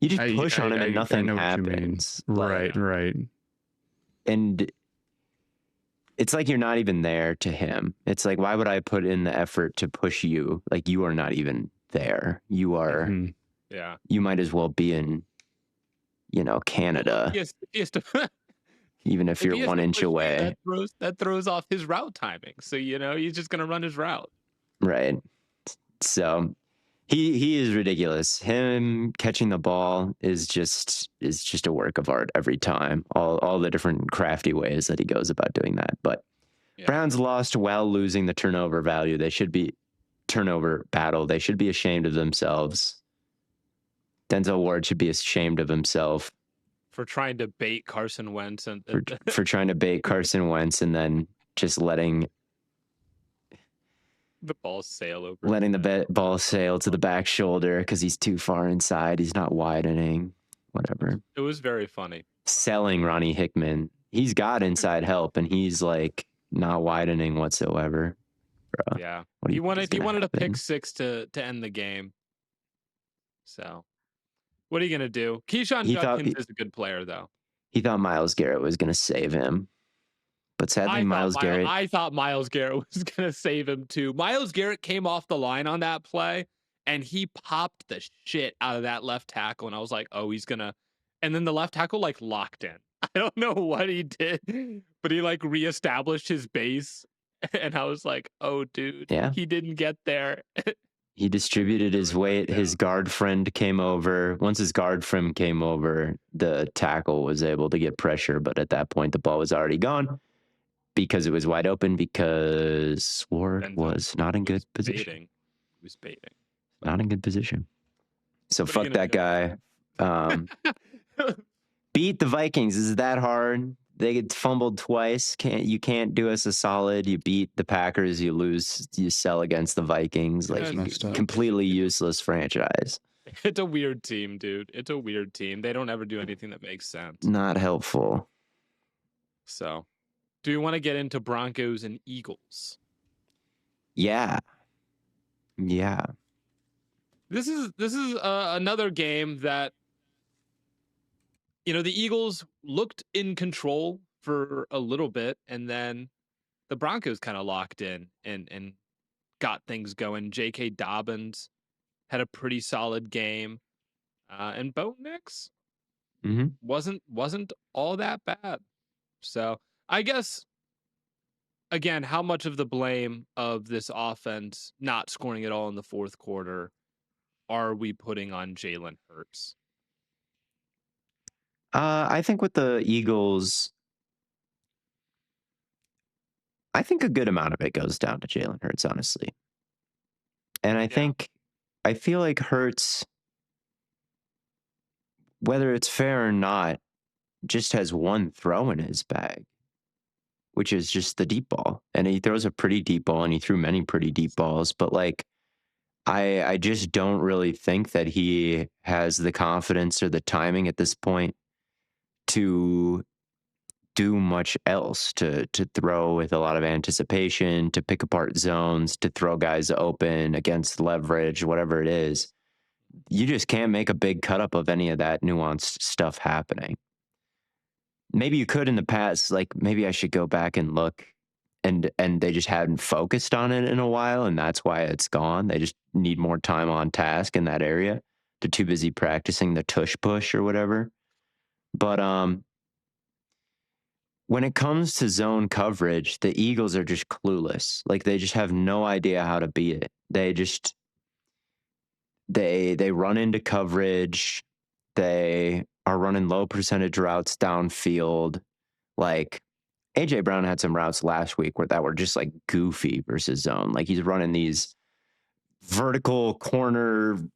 You just push on him and nothing happens. Right. And it's like you're not even there to him. It's like, why would I put in the effort to push you? Like, you are not even there. You are, you might as well be in, Canada. He has to even if you're 1 inch away. That throws off his route timing. So, he's just going to run his route. Right. So he is ridiculous. Him catching the ball is just a work of art every time. All the different crafty ways that he goes about doing that. But Browns lost while losing the turnover value. They should be turnover battle. They should be ashamed of themselves. Denzel Ward should be ashamed of himself for trying to bait Carson Wentz and for trying to bait Carson Wentz and then just letting the ball sail over. Letting the ball sail to the back shoulder because he's too far inside. He's not widening. Whatever. It was very funny. Selling Ronnie Hickman. He's got inside help, and he's like not widening whatsoever. Bro, yeah. He wanted a pick six to end the game. So, what are you gonna do? Keyshawn Judkins is a good player, though. He thought Myles Garrett was gonna save him. But sadly, I thought Myles Garrett was going to save him too. Myles Garrett came off the line on that play, and he popped the shit out of that left tackle. And I was like, oh, he's going to. And then the left tackle locked in. I don't know what he did, but he reestablished his base. And I was like, oh, dude, he didn't get there. He distributed his weight. His guard friend came over. Once his guard friend came over, the tackle was able to get pressure. But at that point, the ball was already gone. Because it was wide open, because Ward was not in good position. He was baiting. Not in good position. So fuck that guy. Beat the Vikings. Is it that hard? They get fumbled twice. You can't do us a solid. You beat the Packers. You lose. You sell against the Vikings. Completely useless franchise. It's a weird team, dude. It's a weird team. They don't ever do anything that makes sense. Not helpful. So. Do you want to get into Broncos and Eagles? Yeah. This is another game that the Eagles looked in control for a little bit, and then the Broncos kind of locked in and got things going. J.K. Dobbins had a pretty solid game, and Bo Nix wasn't all that bad. So. I guess, again, how much of the blame of this offense not scoring at all in the fourth quarter are we putting on Jalen Hurts? I think with the Eagles, I think a good amount of it goes down to Jalen Hurts, honestly. And I feel like Hurts, whether it's fair or not, just has one throw in his bag, which is just the deep ball. And he throws a pretty deep ball, and he threw many pretty deep balls. But I just don't really think that he has the confidence or the timing at this point to do much else, to throw with a lot of anticipation, to pick apart zones, to throw guys open against leverage, whatever it is. You just can't make a big cut up of any of that nuanced stuff happening. Maybe you could in the past, maybe I should go back and look, and they just hadn't focused on it in a while, and that's why it's gone. They just need more time on task in that area. They're too busy practicing the tush push or whatever. But when it comes to zone coverage, the Eagles are just clueless. They just have no idea how to beat it. They just they run into coverage. They are running low percentage routes downfield. AJ Brown had some routes last week that were just goofy versus zone. He's running these vertical 50-yard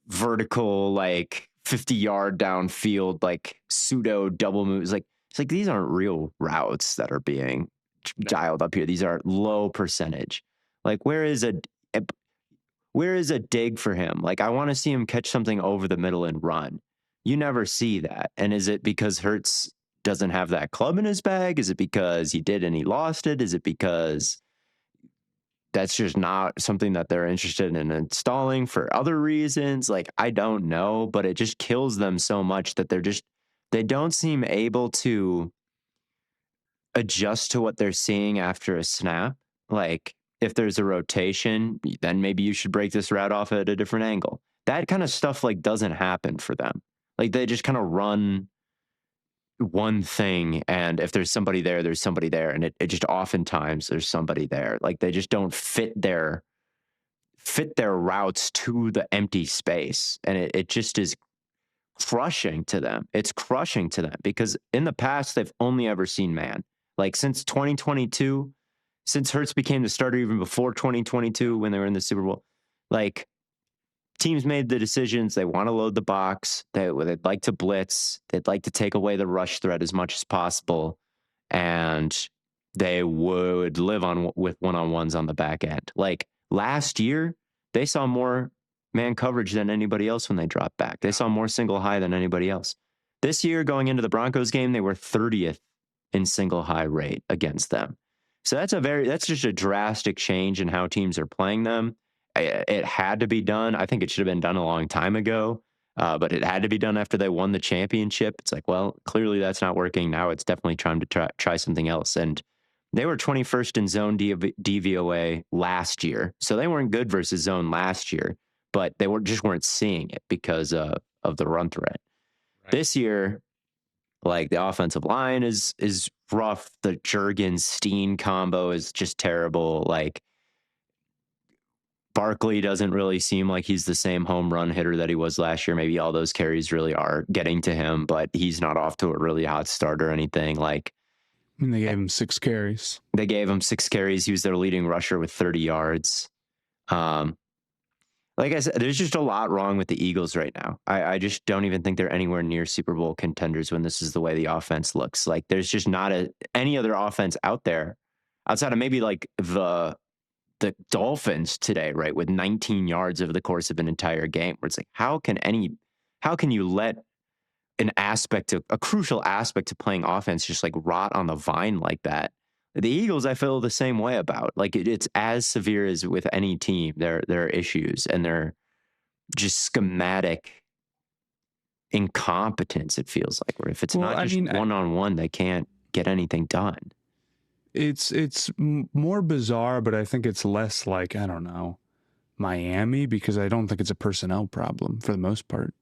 downfield, pseudo double moves. It's these aren't real routes that are being dialed up here. These are low percentage. Where is a dig for him? I want to see him catch something over the middle and run. You never see that. And is it because Hurts doesn't have that club in his bag? Is it because he did and he lost it? Is it because that's just not something that they're interested in installing for other reasons. Like, I don't know, but it just kills them so much that they don't seem able to adjust to what they're seeing after a snap. Like, if there's a rotation, then maybe you should break this route off at a different angle. That kind of stuff like doesn't happen for them. Like, they just kind of run one thing, and if there's somebody there, there's somebody there, and it just oftentimes there's somebody there. Like, they just don't fit their routes to the empty space, and it just is crushing to them. It's crushing to them because in the past they've only ever seen man. Like, since 2022, since Hurts became the starter, even before 2022 when they were in the Super Bowl, like, teams made the decisions. They want to load the box. They'd like to blitz. They'd like to take away the rush threat as much as possible. And they would live with one-on-ones on the back end. Like, last year, they saw more man coverage than anybody else when they dropped back. They saw more single high than anybody else. This year, going into the Broncos game, they were 30th in single high rate against them. So that's just a drastic change in how teams are playing them. It had to be done. I think it should have been done a long time ago, but it had to be done after they won the championship. It's like, well, clearly that's not working. Now it's definitely time to try something else. And they were 21st in zone DVOA last year. So they weren't good versus zone last year, but they weren't seeing it because of the run threat. Right. This year, like, the offensive line is rough. The Jurgens-Steen combo is just terrible. Like, Barkley doesn't really seem like he's the same home run hitter that he was last year. Maybe all those carries really are getting to him, but he's not off to a really hot start or anything. Like, I mean, they gave him 6 carries. They gave him 6 carries. He was their leading rusher with 30 yards. Like I said, there's just a lot wrong with the Eagles right now. I just don't even think they're anywhere near Super Bowl contenders when this is the way the offense looks. Like, there's just not any other offense out there outside of maybe like the Dolphins today, right, with 19 yards over the course of an entire game, where it's like, how can you let a crucial aspect of playing offense just like rot on the vine like that? The Eagles, I feel the same way about. Like, it's as severe as with any team. There are issues, and they're just schematic incompetence, it feels like, where if it's not just one-on-one, they can't get anything done. It's more bizarre, but I think it's less like, I don't know, Miami, because I don't think it's a personnel problem for the most part.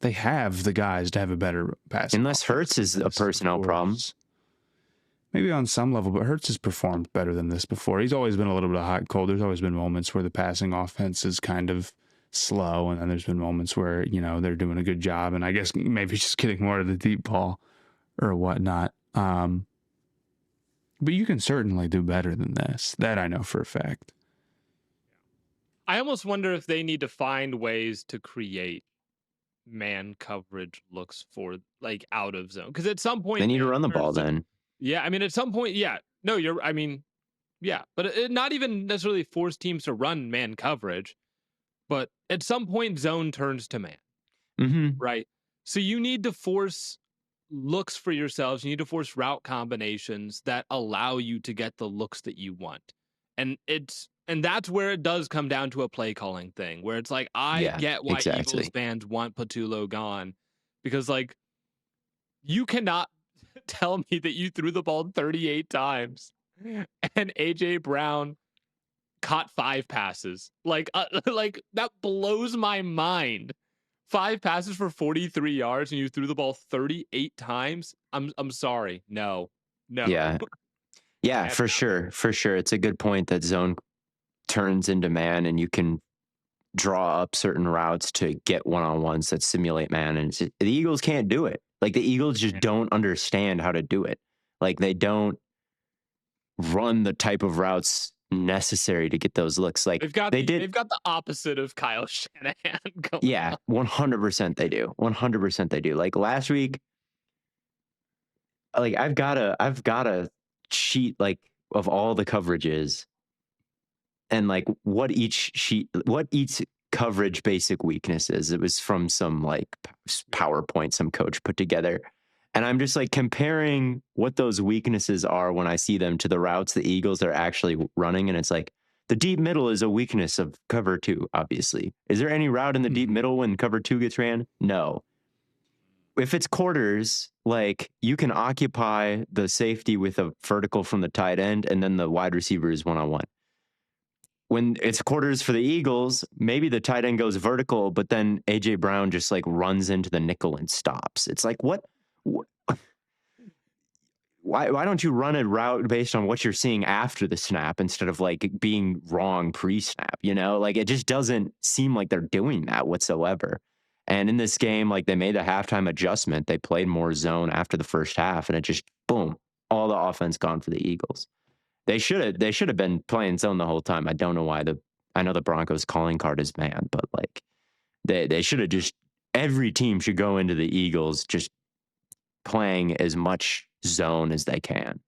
They have the guys to have a better pass. Unless Hurts is a personnel problem. Maybe on some level, but Hurts has performed better than this before. He's always been a little bit of hot and cold. There's always been moments where the passing offense is kind of slow, and then there's been moments where, they're doing a good job, and I guess maybe just getting more of the deep ball or whatnot. But you can certainly do better than this. That I know for a fact. I almost wonder if they need to find ways to create man coverage looks for, like, out of zone. Because at some point they need to run the ball then. Yeah, I mean, at some point, yeah. No, yeah. But it not even necessarily force teams to run man coverage. But at some point, zone turns to man. Mm-hmm. Right? So you need to force looks for yourselves. You need to force route combinations that allow you to get the looks that you want. And that's where it does come down to a play calling thing, where it's like, I get why Eagles fans want Patullo gone, because, like, you cannot tell me that you threw the ball 38 times and AJ Brown caught 5 passes. Like that blows my mind. 5 passes for 43 yards and you threw the ball 38 times. I'm sorry. No. Yeah, for sure. It's a good point that zone turns into man, and you can draw up certain routes to get one-on-ones that simulate man, and the Eagles can't do it. Like, the Eagles just don't understand how to do it. Like, they don't run the type of routes necessary to get those looks. Like, they've got the opposite of Kyle Shanahan going. Yeah, 100% they do. 100% they do. Like, last week, like, I've got a sheet, like, of all the coverages and, like, what each coverage basic weakness is. It was from some, like, PowerPoint some coach put together. And I'm just, like, comparing what those weaknesses are when I see them to the routes the Eagles are actually running. And it's like, The deep middle is a weakness of cover 2, obviously. Is there any route in the deep middle when cover 2 gets ran? No. If it's quarters, like, you can occupy the safety with a vertical from the tight end, and then the wide receiver is one-on-one. When it's quarters for the Eagles, maybe the tight end goes vertical, but then A.J. Brown just, like, runs into the nickel and stops. It's like, what? Why don't you run a route based on what you're seeing after the snap instead of, like, being wrong pre-snap, you know? Like, it just doesn't seem like they're doing that whatsoever. And in this game, like, they made a halftime adjustment. They played more zone after the first half, and it just, boom, all the offense gone for the Eagles. They should have been playing zone the whole time. I don't know why I know the Broncos calling card is man, but, like, they should have just, every team should go into the Eagles just playing as much zone as they can.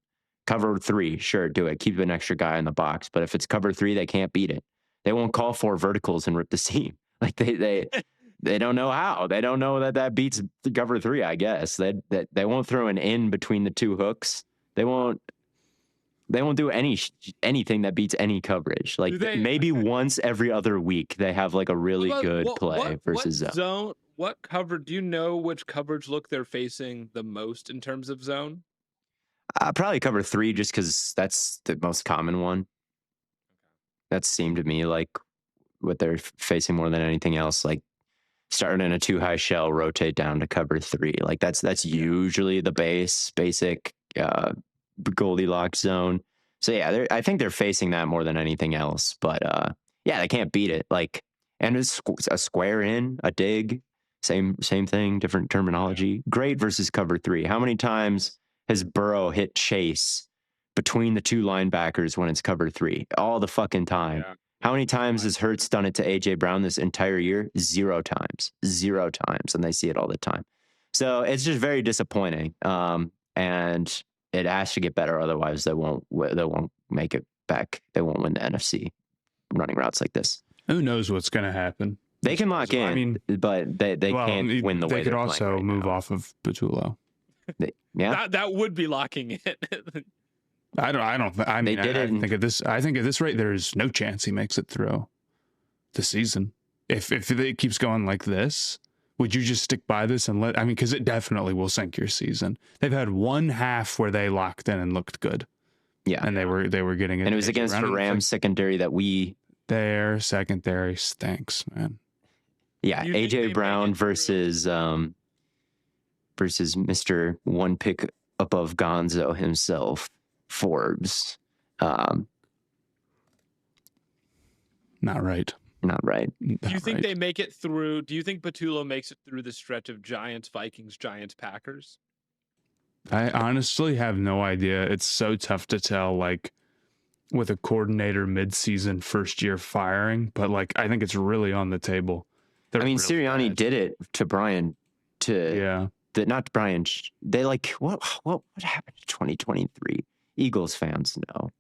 Cover 3, sure, do it. Keep an extra guy in the box. But if it's cover 3, they can't beat it. They won't call 4 verticals and rip the seam. Like, they don't know how. They don't know that beats the cover 3, I guess. They won't throw an in between the 2 hooks. They won't do anything that beats any coverage. Like, maybe once every other week they have, like, a really good play versus zone. What cover? Do you know which coverage look they're facing the most in terms of zone? Probably cover 3, just because that's the most common one. That seemed to me like what they're facing more than anything else. Like, starting in a 2-high shell, rotate down to cover 3. Like, that's usually the basic Goldilocks zone. So yeah, I think they're facing that more than anything else. But yeah, they can't beat it. Like, and it's a square in, a dig, same thing, different terminology. Yeah. Great versus cover 3. How many times has Burrow hit Chase between the 2 linebackers when it's cover 3? All the fucking time. Yeah. How many times has Hurts done it to A.J. Brown this entire year? 0 times. 0 times. And they see it all the time. So it's just very disappointing. And it has to get better. Otherwise, they won't make it back. They won't win the NFC running routes like this. Who knows what's going to happen? They can lock in, I mean, but they can't win the way they could also move off of Patullo. Yeah, that would be locking in. I think at this rate, there's no chance he makes it through the season. If it keeps going like this, would you just stick by this and because it definitely will sink your season. They've had one half where they locked in and looked good. Yeah. And they were getting it. And it was against the Rams secondary that their secondary stinks, man. Yeah. AJ Brown versus Mr. One Pick above Gonzo himself, Forbes. Not right. Do you think they make it through? Do you think Patullo makes it through the stretch of Giants, Vikings, Giants, Packers? I honestly have no idea. It's so tough to tell, like, with a coordinator mid-season first year firing, but, like, I think it's really on the table. Really Sirianni bad. did it to Brian not Brian. They what happened in 2023? Eagles fans know.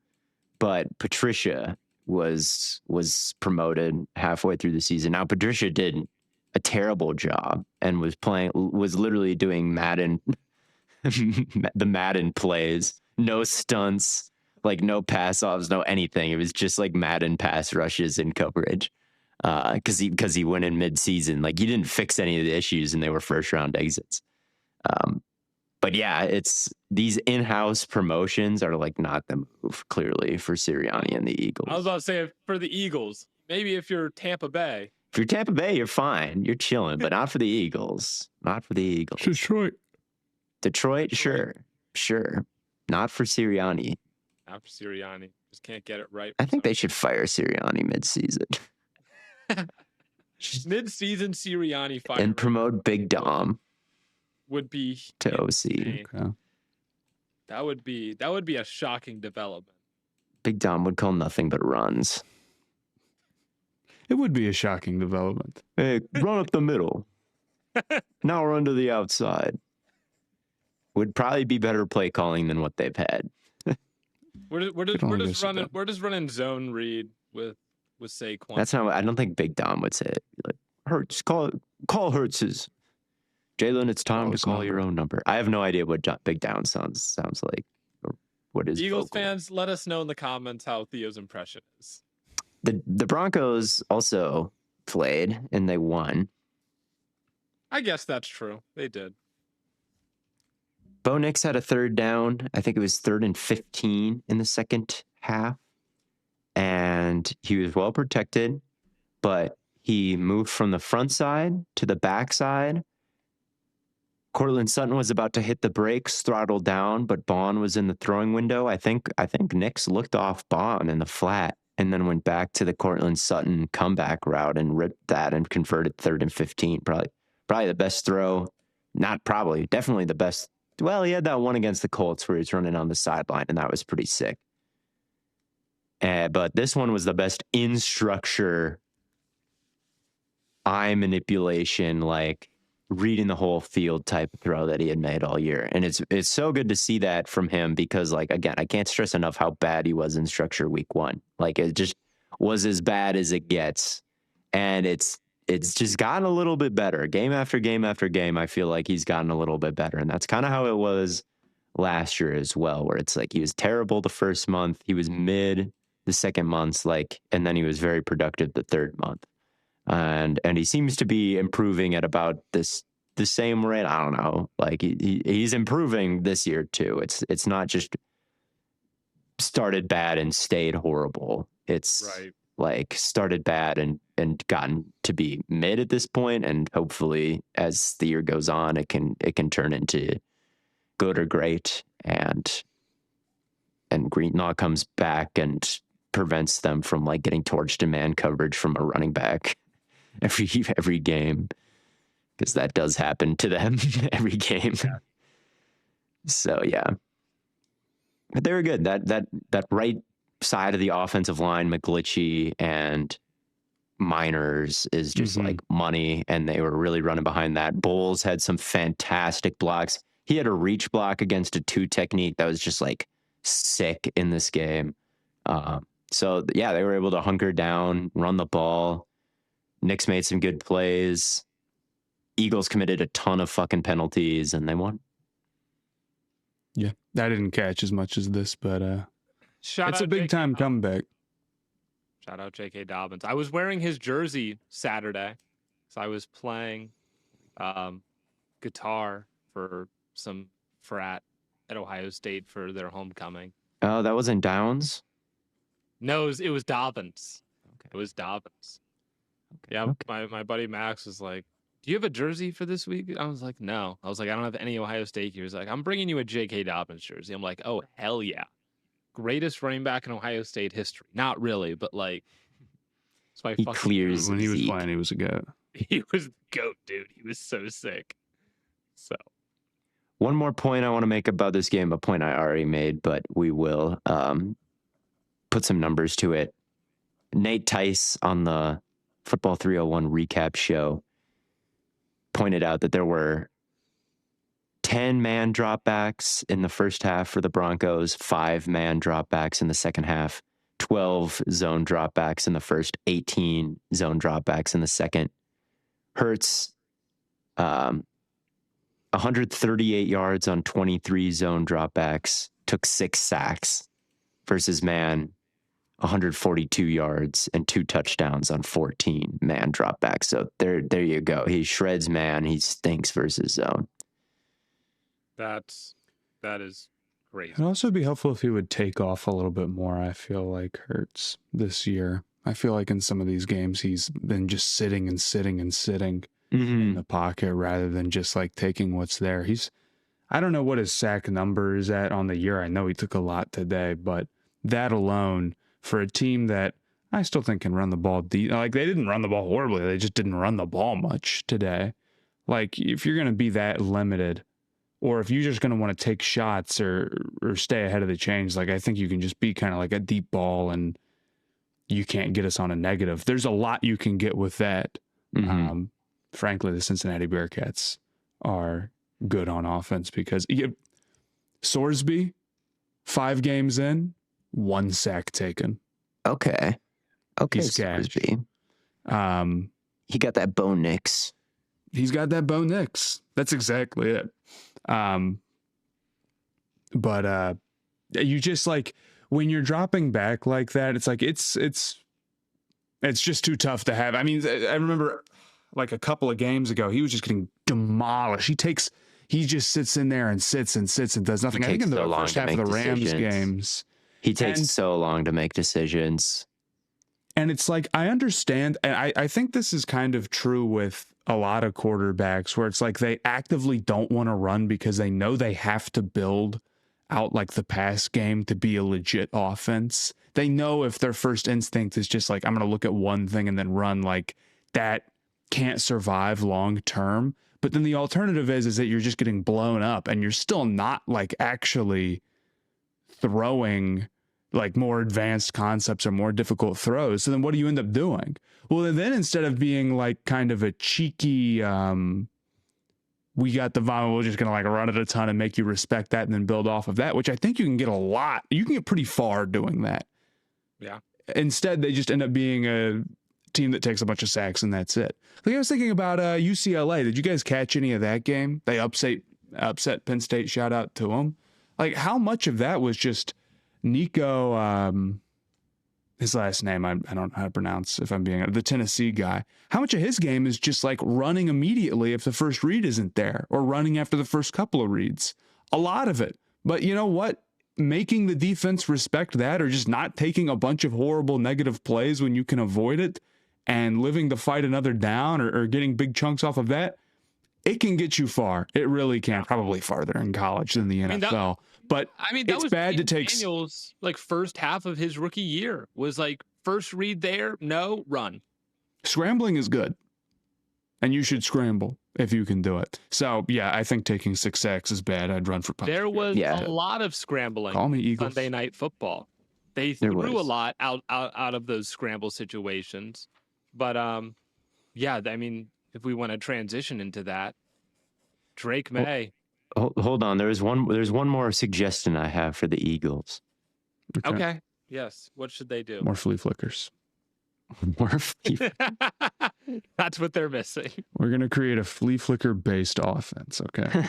But Patricia was promoted halfway through the season. Now Patricia did a terrible job and was literally doing Madden the Madden plays, no stunts, like no pass offs, no anything. It was just like Madden pass rushes and coverage. Because he went in mid-season. Like, he didn't fix any of the issues and they were first round exits. But yeah, it's these in-house promotions are like not the move, clearly, for Sirianni and the Eagles. I was about to say, for the Eagles, maybe if you're Tampa Bay. If you're Tampa Bay, you're fine. You're chilling, but not for the Eagles. Not for the Eagles. Detroit, sure. Not for Sirianni. Not for Sirianni. Just can't get it right. I think they should fire Sirianni mid-season. Mid-season Sirianni fire and promote Big Dom would be to OC. Okay. That would be a shocking development. Big Dom would call nothing but runs. It would be a shocking development. Hey, run up the middle. Now run to the outside. Would probably be better play calling than what they've had. We're just running zone read with Saquon. That's not. I don't think Big Dom would say it. Like, Hurts, call Hurts's. Jalen, it's time to call your own number. I have no idea what Big Dom sounds like. Or what is Eagles vocal. Fans? Let us know in the comments how Theo's impression is. The Broncos also played and they won. I guess that's true. They did. Bo Nix had a third down. I think it was 3rd and 15 in the second half. And he was well protected, but he moved from the front side to the back side. Cortland Sutton was about to hit the brakes, throttled down, but Bond was in the throwing window. I think Nix looked off Bond in the flat and then went back to the Cortland Sutton comeback route and ripped that and converted 3rd and 15. Probably the best throw. Not probably, definitely the best. Well, he had that one against the Colts where he's running on the sideline, and that was pretty sick. But this one was the best in structure, eye manipulation, like reading the whole field type of throw that he had made all year. And it's so good to see that from him because, like, again, I can't stress enough how bad he was in structure week 1. Like, it just was as bad as it gets. And it's just gotten a little bit better. Game after game after game, I feel like he's gotten a little bit better. And that's kind of how it was last year as well, where it's like he was terrible the first month, he was mid the second month, and then he was very productive the third month. And he seems to be improving at about the same rate. I don't know. Like he's improving this year too. It's not just started bad and stayed horrible. It's right. Like started bad and gotten to be mid at this point, and hopefully as the year goes on, it can turn into good or great, and Greenlaw comes back and prevents them from like getting torched in man coverage from a running back every game, because that does happen to them every game. Yeah. So yeah, but they were good. That right side of the offensive line, McGlinchey and Miners, is just like money, and they were really running behind that. Bowles had some fantastic blocks. He had a reach block against a 2 technique that was just like sick in this game. So yeah, they were able to hunker down, run the ball. Knicks made some good plays. Eagles committed a ton of fucking penalties, and they won. Yeah, I didn't catch as much as this, but it's a big time comeback. Shout out J.K. Dobbins. I was wearing his jersey Saturday, so I was playing guitar for some frat at Ohio State for their homecoming. Oh, that wasn't Downs? No, it was Dobbins. Okay. It was Dobbins. Okay. Yeah, okay. My buddy Max was like, "Do you have a jersey for this week?" I was like, "No." I was like, "I don't have any Ohio State." He was like, "I'm bringing you a J.K. Dobbins jersey." I'm like, "Oh, hell yeah. Greatest running back in Ohio State history." Not really, but like, it's my he clears when he was Zeke. playing, he was a goat. He was the goat, dude. He was so sick. So, one more point I want to make about this game, a point I already made, but we will put some numbers to it. Nate Tice on the Football 301 recap show pointed out that there were 10 man dropbacks in the first half for the Broncos, 5 man dropbacks in the second half, 12 zone dropbacks in the first, 18 zone dropbacks in the second. Hurts, 138 yards on 23 zone dropbacks, took 6 sacks, versus man, 142 yards and 2 touchdowns on 14 man dropbacks. So there you go. He shreds man. He stinks versus zone. that is crazy. It'd also be helpful if he would take off a little bit more. I feel like Hurts this year. I feel like in some of these games he's been just sitting and sitting and sitting in the pocket rather than just like taking what's there. I don't know what his sack number is at on the year. I know he took a lot today, but that alone for a team that I still think can run the ball like they didn't run the ball horribly. They just didn't run the ball much today. Like if you're going to be that limited, or if you're just going to want to take shots or stay ahead of the chains, like I think you can just be kind of like a deep ball and you can't get us on a negative. There's a lot you can get with that. Frankly, the Cincinnati Bearcats are good on offense because Sorsby, 5 games in, 1 sack taken. Okay. He's Sorsby. He got that Bo Nix. He's got that Bo Nix. That's exactly it. But you just like when you're dropping back like that, it's like it's It's just too tough to have. I mean, I remember like a couple of games ago, he was just getting demolished. He just sits in there and sits and does nothing. I think in the first half of the Rams games, he takes so long to make decisions. And it's like, I understand. And I think this is kind of true with a lot of quarterbacks where it's like they actively don't want to run because they know they have to build out like the pass game to be a legit offense. They know if their first instinct is just like, I'm going to look at one thing and then run, like that can't survive long term. But then the alternative is that you're just getting blown up and you're still not like actually throwing like more advanced concepts or more difficult throws. So then what do you end up doing? Well, then instead of being like kind of a cheeky, we got the vomit, we're just going to like run it a ton and make you respect that and then build off of that, which I think you can get a lot. You can get pretty far doing that. Yeah. Instead, they just end up being a team that takes a bunch of sacks and that's it. Like I was thinking about UCLA. Did you guys catch any of that game? They upset Penn State. Shout out to them. Like how much of that was just Nico, his last name, I don't know how to pronounce if I'm being the Tennessee guy. How much of his game is just like running immediately if the first read isn't there or running after the first couple of reads? A lot of it. But you know what? Making the defense respect that or just not taking a bunch of horrible negative plays when you can avoid it and living to fight another down or getting big chunks off of that, it can get you far. It really can. Probably farther in college than the NFL. But that was bad to take. Daniels, like first half of his rookie year was like first read there, no run. Scrambling is good, and you should scramble if you can do it. So yeah, I think taking 6 sacks is bad. I'd run for punch. There was a lot of scrambling. Call me Eagles. Sunday Night Football. They threw a lot out of those scramble situations, but yeah, I mean, if we want to transition into that, Drake Maye. Hold on. There's one more suggestion I have for the Eagles. Okay. Yes. What should they do? More flea flickers. That's what they're missing. We're going to create a flea flicker based offense. Okay.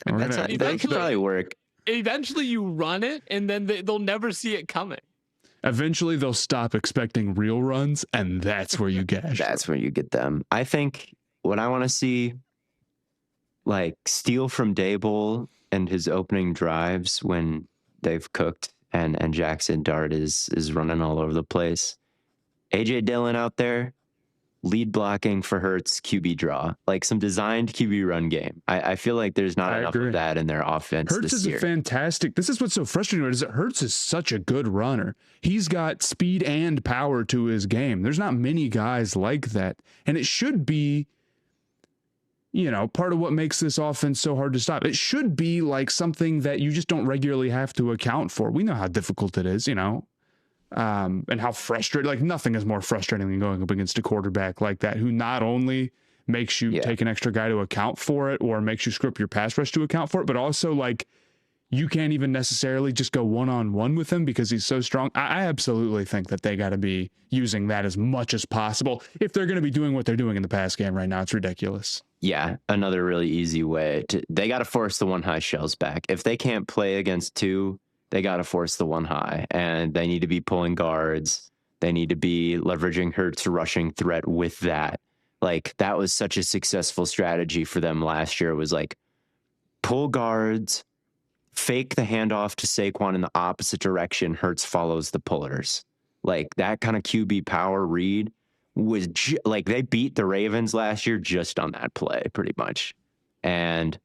That could probably work. Eventually you run it and then they'll never see it coming. Eventually they'll stop expecting real runs and that's where you gash. That's where you get them. I think what I want to see, like steal from Daboll and his opening drives when they've cooked and Jackson Dart is running all over the place. AJ Dillon out there, lead blocking for Hurts, QB draw, like some designed QB run game. I feel like there's not enough of that in their offense Hurts this year. Hurts is fantastic. This is what's so frustrating is that Hurts is such a good runner. He's got speed and power to his game. There's not many guys like that. And it should be, part of what makes this offense so hard to stop. It should be like something that you just don't regularly have to account for. We know how difficult it is, and how frustrating, like nothing is more frustrating than going up against a quarterback like that, who not only makes you take an extra guy to account for it or makes you script your pass rush to account for it, but also like you can't even necessarily just go one-on-one with him because he's so strong. I absolutely think that they got to be using that as much as possible. If they're going to be doing what they're doing in the pass game right now, it's ridiculous. Yeah, another really easy way they got to force the one high shells back. If they can't play against two, they got to force the one high, and they need to be pulling guards. They need to be leveraging Hurts' rushing threat with that. Like that was such a successful strategy for them last year. It was like pull guards, fake the handoff to Saquon in the opposite direction. Hurts follows the pullers. Like that kind of QB power read was like they beat the Ravens last year just on that play pretty much. And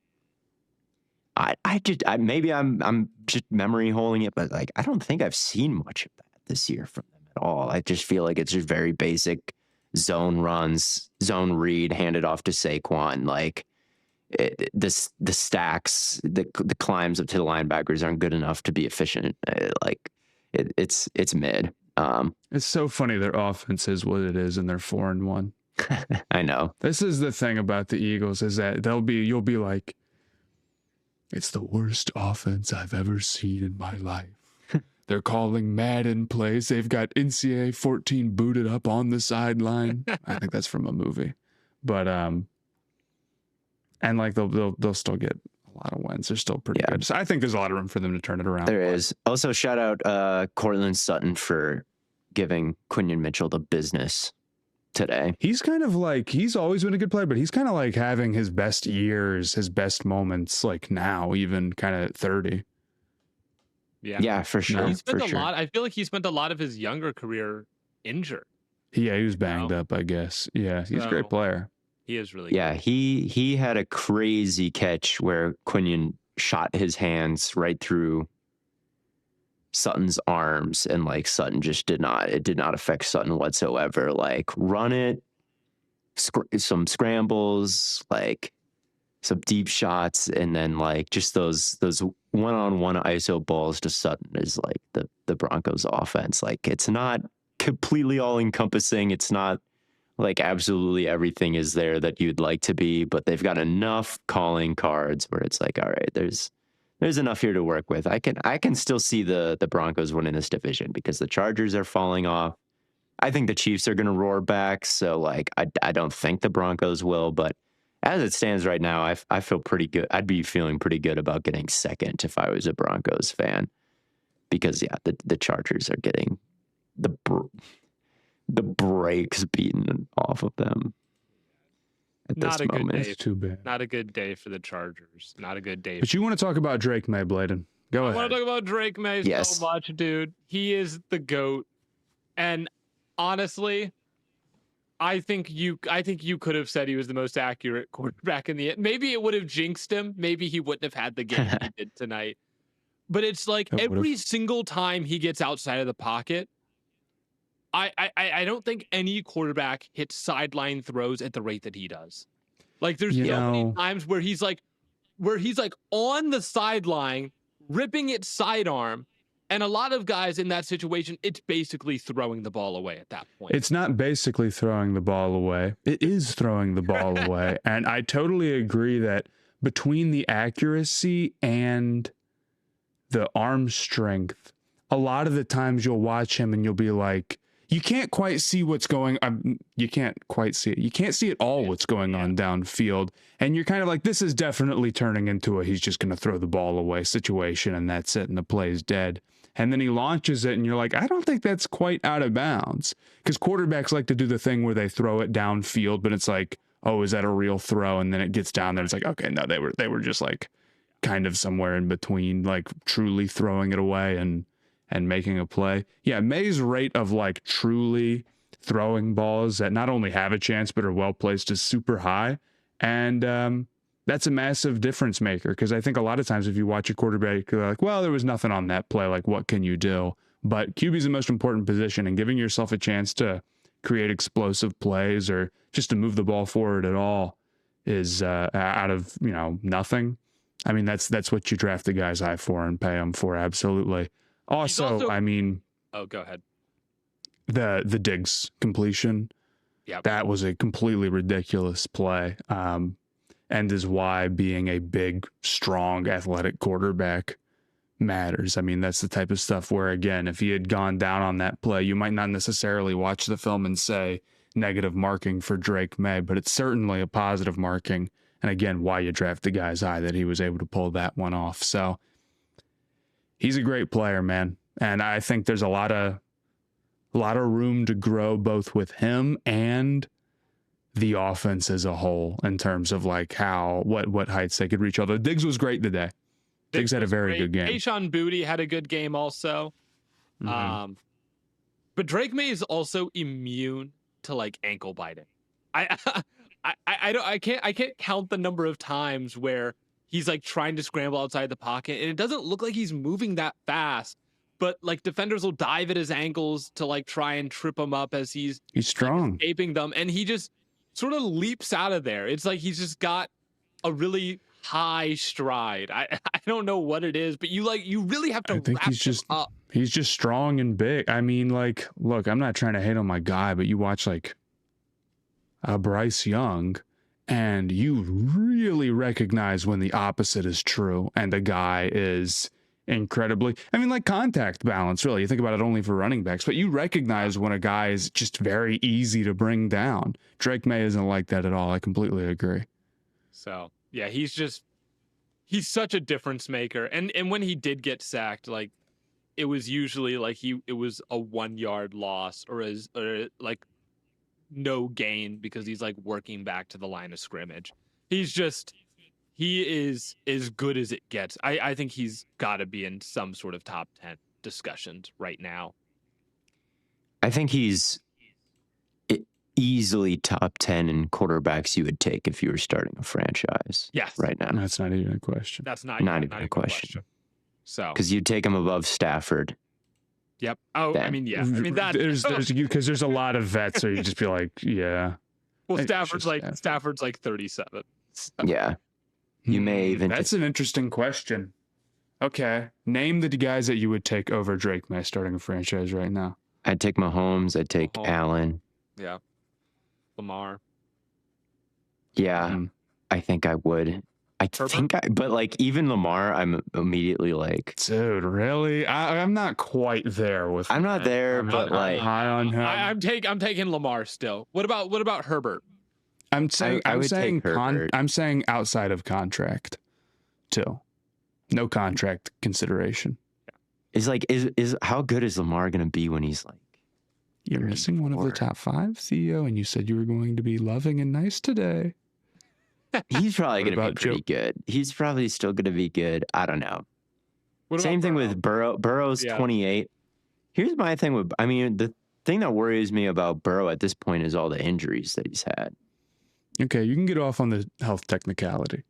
maybe I'm just memory holding it, but like I don't think I've seen much of that this year from them at all. I just feel like it's just very basic zone runs, zone read, handed off to Saquon. Like the stacks, the climbs up to the linebackers aren't good enough to be efficient. It's mid. It's so funny their offense is what it is and they're 4-1. I know. This is the thing about the Eagles is that you'll be like, it's the worst offense I've ever seen in my life. They're calling Madden plays. They've got NCAA 14 booted up on the sideline. I think that's from a movie. But and like they'll still get a lot of wins. They're still pretty good. So I think there's a lot of room for them to turn it around. There is. Also, shout out Cortland Sutton for giving Quinion Mitchell the business today. He's kind of like, he's always been a good player, but he's kind of like having his best years, his best moments, like now, even kind of at 30. Yeah, for sure. He spent a lot. I feel like he spent a lot of his younger career injured. Yeah, he was banged up, I guess. Yeah, he's a great player. He is really good. He had a crazy catch where Quinion shot his hands right through Sutton's arms, and like Sutton just did not affect Sutton whatsoever. Like run it, some scrambles, like some deep shots, and then like just those one-on-one ISO balls to Sutton is like the Broncos offense. Like it's not completely all encompassing. It's not like absolutely everything is there that you'd like to be, but they've got enough calling cards where it's like, all right, there's enough here to work with. I can still see the Broncos winning this division because the Chargers are falling off. I think the Chiefs are going to roar back. So like, I don't think the Broncos will, but as it stands right now, I feel pretty good. I'd be feeling pretty good about getting second if I was a Broncos fan, because the Chargers are getting the brakes beaten off of them at this moment. Good day. Too bad. Not a good day for the Chargers. Not a good day. But you want to talk about Drake Maye, Blaiden? Go ahead. I want to talk about Drake Maye so much, dude. He is the GOAT. And honestly, I think you could have said he was the most accurate quarterback in the end. Maybe it would have jinxed him. Maybe he wouldn't have had the game he did tonight. But it's like every single time he gets outside of the pocket, I don't think any quarterback hits sideline throws at the rate that he does. Like there's so many times where he's like on the sideline ripping it sidearm, and a lot of guys in that situation, it's basically throwing the ball away at that point. It's not basically throwing the ball away. It is throwing the ball away. And I totally agree that between the accuracy and the arm strength, a lot of the times you'll watch him and you'll be like, you can't quite see what's going on. You can't quite see it. You can't see at all what's going on downfield. And you're kind of like, this is definitely turning into a he's just going to throw the ball away situation, and that's it, and the play's dead. And then he launches it, and you're like, I don't think that's quite out of bounds. Because quarterbacks like to do the thing where they throw it downfield, but it's like, oh, is that a real throw? And then it gets down there, and it's like, okay, no, they were just like kind of somewhere in between, like truly throwing it away and making a play. Yeah, Maye's rate of like truly throwing balls that not only have a chance but are well placed is super high. And that's a massive difference maker, because I think a lot of times if you watch a quarterback, you're like, well, there was nothing on that play. Like, what can you do? But QB is the most important position, and giving yourself a chance to create explosive plays or just to move the ball forward at all is out of, nothing. I mean, that's what you draft the guys high for and pay them for. Absolutely. Also, I mean, go ahead. The Diggs completion, that was a completely ridiculous play, and is why being a big, strong, athletic quarterback matters. I mean, that's the type of stuff where, again, if he had gone down on that play, you might not necessarily watch the film and say negative marking for Drake Maye, but it's certainly a positive marking. And again, why you draft the guys high, that he was able to pull that one off. So he's a great player, man. And I think there's a lot of room to grow both with him and the offense as a whole in terms of like what heights they could reach. Although Diggs was great today. Diggs had a very good game. Kayshon Boutte had a good game also. Mm-hmm. But Drake Maye is also immune to like ankle biting. I can't count the number of times where he's like trying to scramble outside the pocket, and it doesn't look like he's moving that fast, but like defenders will dive at his ankles to like try and trip him up as he's strong, like, escaping them, and he just sort of leaps out of there. It's like he's just got a high stride. I don't know what it is, but you really have to. I think he's just strong and big. I mean, like, look, I'm not trying to hate on my guy, but you watch like Bryce Young, and you really recognize when the opposite is true, and a guy is incredibly, I mean, like contact balance, really. You think about it only for running backs, but you recognize when a guy is just very easy to bring down. Drake Maye isn't like that at all. I completely agree. So, yeah, he's he's such a difference maker. And when he did get sacked, like it was usually like it was a 1 yard loss or like no gain because he's like working back to the line of scrimmage. He is as good as it gets. I think he's got to be in some sort of top 10 discussions right now. I think he's easily top 10 in quarterbacks you would take if you were starting a franchise. Yes. Right now. That's not even a question. That's not even a a question. So, because you'd take him above Stafford. Yep. Oh, then. I mean, yeah. I mean that there's a lot of vets, so you just be like, yeah. Well, Stafford's like 37. So. Yeah. You may even. That's an interesting question. Okay, name the guys that you would take over Drake May starting a franchise right now. I'd take Mahomes. I'd take Allen. Yeah. Lamar. Yeah, I think I would. But like even Lamar, I'm immediately like, dude, really? I'm not quite there with. I'm not there, but like high on him. I'm taking Lamar still. What about Herbert? I'm saying outside of contract, too. No contract consideration. Is how good is Lamar going to be when he's like? You're missing one of the top 5, Theo, and you said you were going to be loving and nice today. He's probably going to be pretty good. He's probably still going to be good. I don't know. Same thing with Burrow. Burrow's 28. Here's my thing with, the thing that worries me about Burrow at this point is all the injuries that he's had. Okay, you can get off on the health technicality.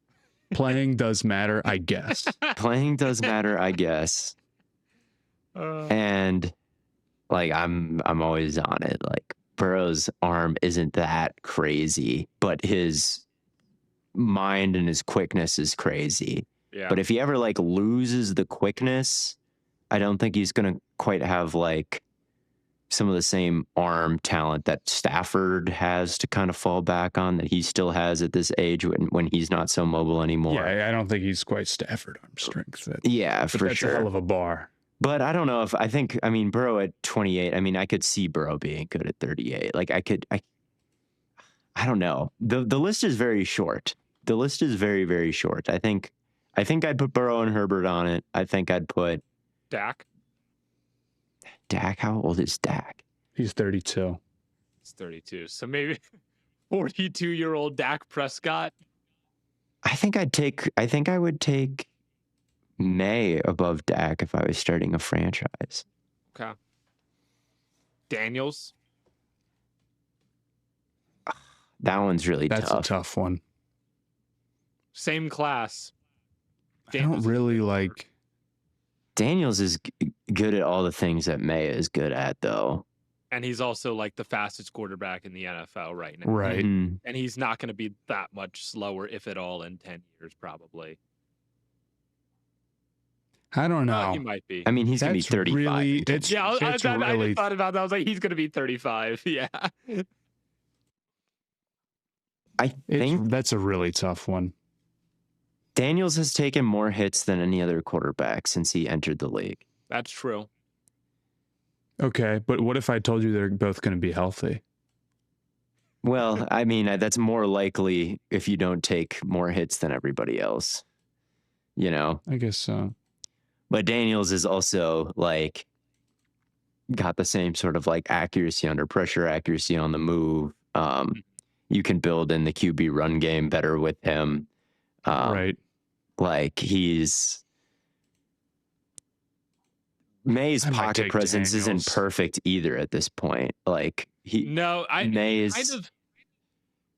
Playing does matter, I guess. Playing does matter, I guess. And like I'm always on it. Like Burrow's arm isn't that crazy, but his mind and his quickness is crazy. Yeah. But if he ever like loses the quickness, I don't think he's gonna quite have like some of the same arm talent that Stafford has to kind of fall back on, that he still has at this age when he's not so mobile anymore. Yeah, I don't think he's quite Stafford arm strength. For that's sure. A hell of a bar. But I don't know if Burrow at 28, I could see Burrow being good at 38. Like I don't know. The list is very short. The list is very, very short. I think I'd put Burrow and Herbert on it. I think I'd put Dak. Dak, how old is Dak? He's 32. He's 32. So maybe 42-year-old Dak Prescott. I think I would take Maye above Dak if I was starting a franchise. Okay. Daniels. That one's really tough. That's a tough one. Same class. Daniels, I don't really like. Daniels is good at all the things that Maye is good at, though. And he's also like the fastest quarterback in the NFL right now. Right. Mm-hmm. And he's not going to be that much slower, if at all, in 10 years, probably. I don't know. He might be. He's going to be 35. Really, I just thought about that. I was like, he's going to be 35. Yeah. I think that's a really tough one. Daniels has taken more hits than any other quarterback since he entered the league. That's true. Okay, but what if I told you they're both going to be healthy? Well, that's more likely if you don't take more hits than everybody else. You know? I guess so. But Daniels is also like got the same sort of like accuracy under pressure, accuracy on the move. You can build in the QB run game better with him. Right. Like Maye's pocket presence isn't perfect either at this point. Like Maye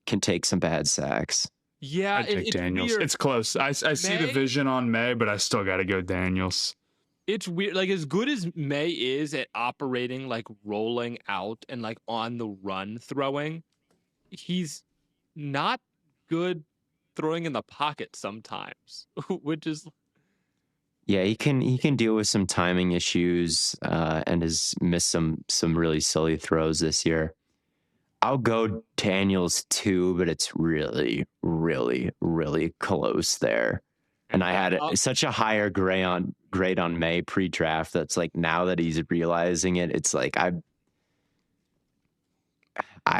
can take some bad sacks. Yeah, I'd take Daniels. Weird. It's close. I see the vision on Maye, but I still got to go Daniels. It's weird. Like as good as Maye is at operating, like rolling out and like on the run throwing, he's not good throwing in the pocket sometimes, which is. Yeah, he can deal with some timing issues and has missed some really silly throws this year. I'll go Daniels too, but it's really, really, really close there. And I had such a higher grade on Maye pre-draft. That's like now that he's realizing it, it's like I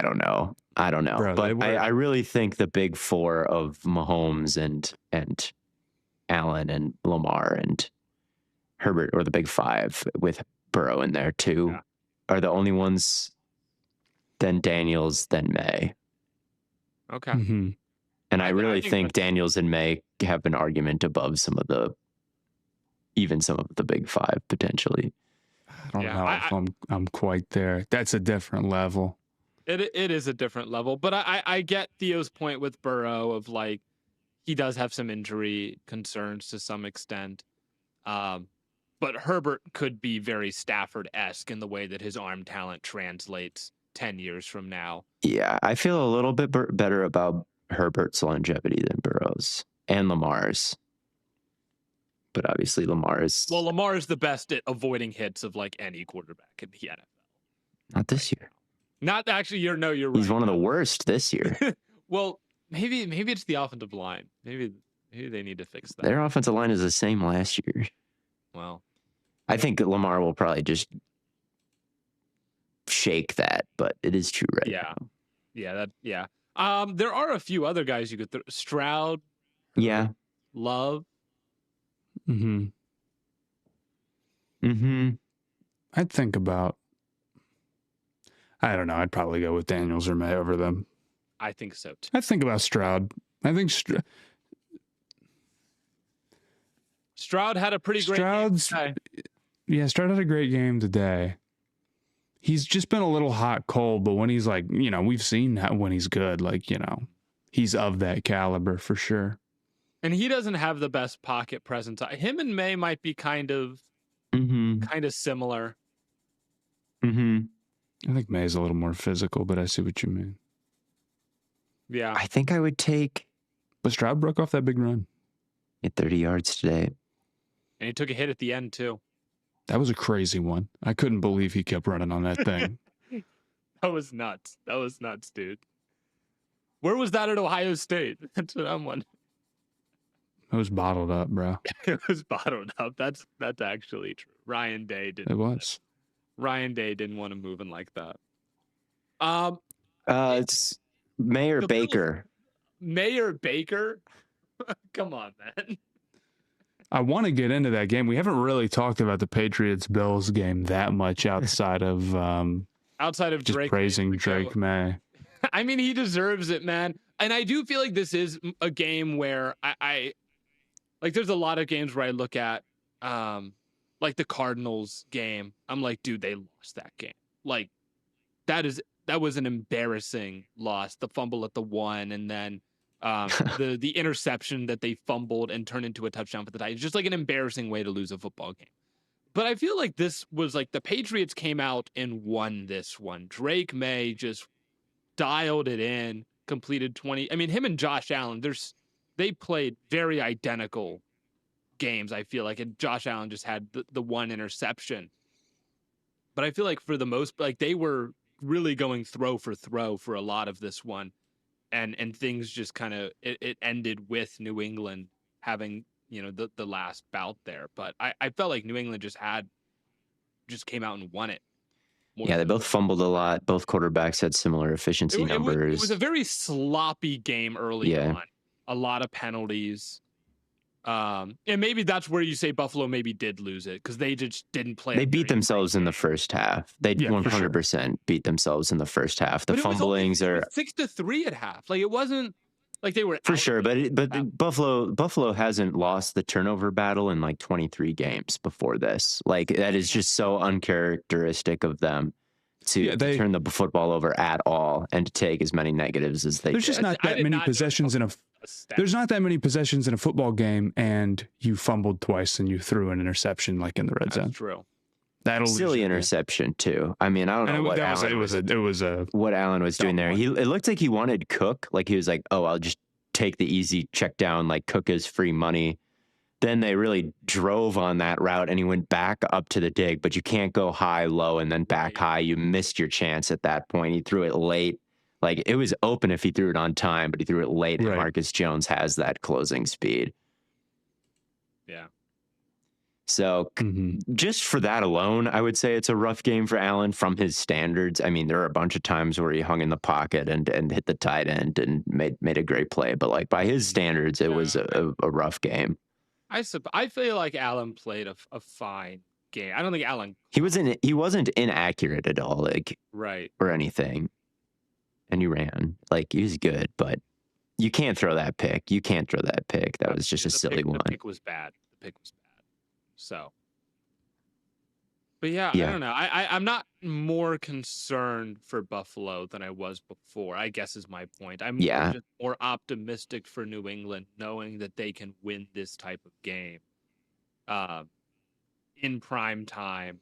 don't know. Bro, but I really think the big four of Mahomes and Allen and Lamar and Herbert, or the big five with Burrow in there too, are the only ones. Then Daniels, then Maye. Okay. Mm-hmm. And I really think Daniels and Maye have an argument above some of the big five potentially. I don't know if I'm quite there. That's a different level. It is a different level, but I get Theo's point with Burrow of like he does have some injury concerns to some extent, but Herbert could be very Stafford-esque in the way that his arm talent translates 10 years from now. Yeah, I feel a little bit better about Herbert's longevity than Burrow's and Lamar's. But obviously Lamar is the best at avoiding hits of like any quarterback in the NFL. Not this year. Not actually. You're right. He's one of the worst this year. Well, maybe it's the offensive line. Maybe they need to fix that. Their offensive line is the same last year. Well, I think Lamar will probably just shake that, but it is true right now. Yeah. There are a few other guys you could throw. Stroud. Yeah. Love. Mm-hmm. Mm-hmm. I'd think about. I don't know. I'd probably go with Daniels or Maye over them. I think so too. I'd think about Stroud. I think Stroud had a pretty great game today. Yeah, Stroud had a great game today. He's just been a little hot cold, but when he's like, we've seen when he's good, like, he's of that caliber for sure. And he doesn't have the best pocket presence. Him and Maye might be kind of similar. Mm-hmm. I think Maye's a little more physical, but I see what you mean. Yeah. I think I would take. But Stroud broke off that big run. Hit 30 yards today. And he took a hit at the end, too. That was a crazy one. I couldn't believe he kept running on that thing. That was nuts, dude. Where was that at Ohio State? That's what I'm wondering. It was bottled up, bro. It was bottled up. That's actually true. Ryan Day didn't. It was. Ryan Day didn't want him moving like that. It's Mayor Baker. Mayor Baker? Come on, man. I want to get into that game. We haven't really talked about the Patriots-Bills game that much outside of just Drake praising Drake Maye. I mean, he deserves it, man. And I do feel like this is a game where I like there's a lot of games where I look at like the Cardinals game. I'm like, dude, they lost that game. Like that was an embarrassing loss. The fumble at the 1 and then the interception that they fumbled and turned into a touchdown for the Titans. Just like an embarrassing way to lose a football game. But I feel like this was like the Patriots came out and won this one. Drake Maye just dialed it in, completed 20. I mean, him and Josh Allen, they played very identical games, I feel like. And Josh Allen just had the one interception. But I feel like for the most, like they were really going throw for a lot of this one. And things just kind of, it ended with New England having, the last bout there. But I felt like New England just came out and won it. Yeah, they both fumbled a lot. Both quarterbacks had similar efficiency numbers. It was a very sloppy game early on. A lot of penalties. And maybe that's where you say Buffalo maybe did lose it because they just didn't play. They beat themselves in the first half. They 100% beat themselves in the first half. The fumblings are 6-3 at half. Like it wasn't like they were for sure. But Buffalo hasn't lost the turnover battle in like 23 games before this. Like that is just so uncharacteristic of them to turn the football over at all and to take as many negatives as they. There's just not that many possessions in a. There's not that many possessions in a football game, and you fumbled twice and you threw an interception like in the red zone. That's true. That'll silly interception too. I mean, I don't know what Allen what Allen was doing there. It looked like he wanted Cook. Like he was like, "Oh, I'll just take the easy check down. Like Cook is free money." Then they really drove on that route, and he went back up to the dig. But you can't go high, low, and then back high. You missed your chance at that point. He threw it late. Like it was open if he threw it on time, but he threw it late. And Marcus Jones has that closing speed. Yeah. So just for that alone, I would say it's a rough game for Allen from his standards. I mean, there are a bunch of times where he hung in the pocket and hit the tight end and made a great play. But like by his standards, it was a rough game. I feel like Allen played a fine game. I don't think Allen. He wasn't inaccurate at all, like right or anything, and he ran like he was good, but you can't throw that pick. That was just a silly one. The pick was bad. So. But yeah, Yeah. I don't know. I'm not more concerned for Buffalo than I was before, I guess is my point. I'm just more optimistic for New England, knowing that they can win this type of game in prime time,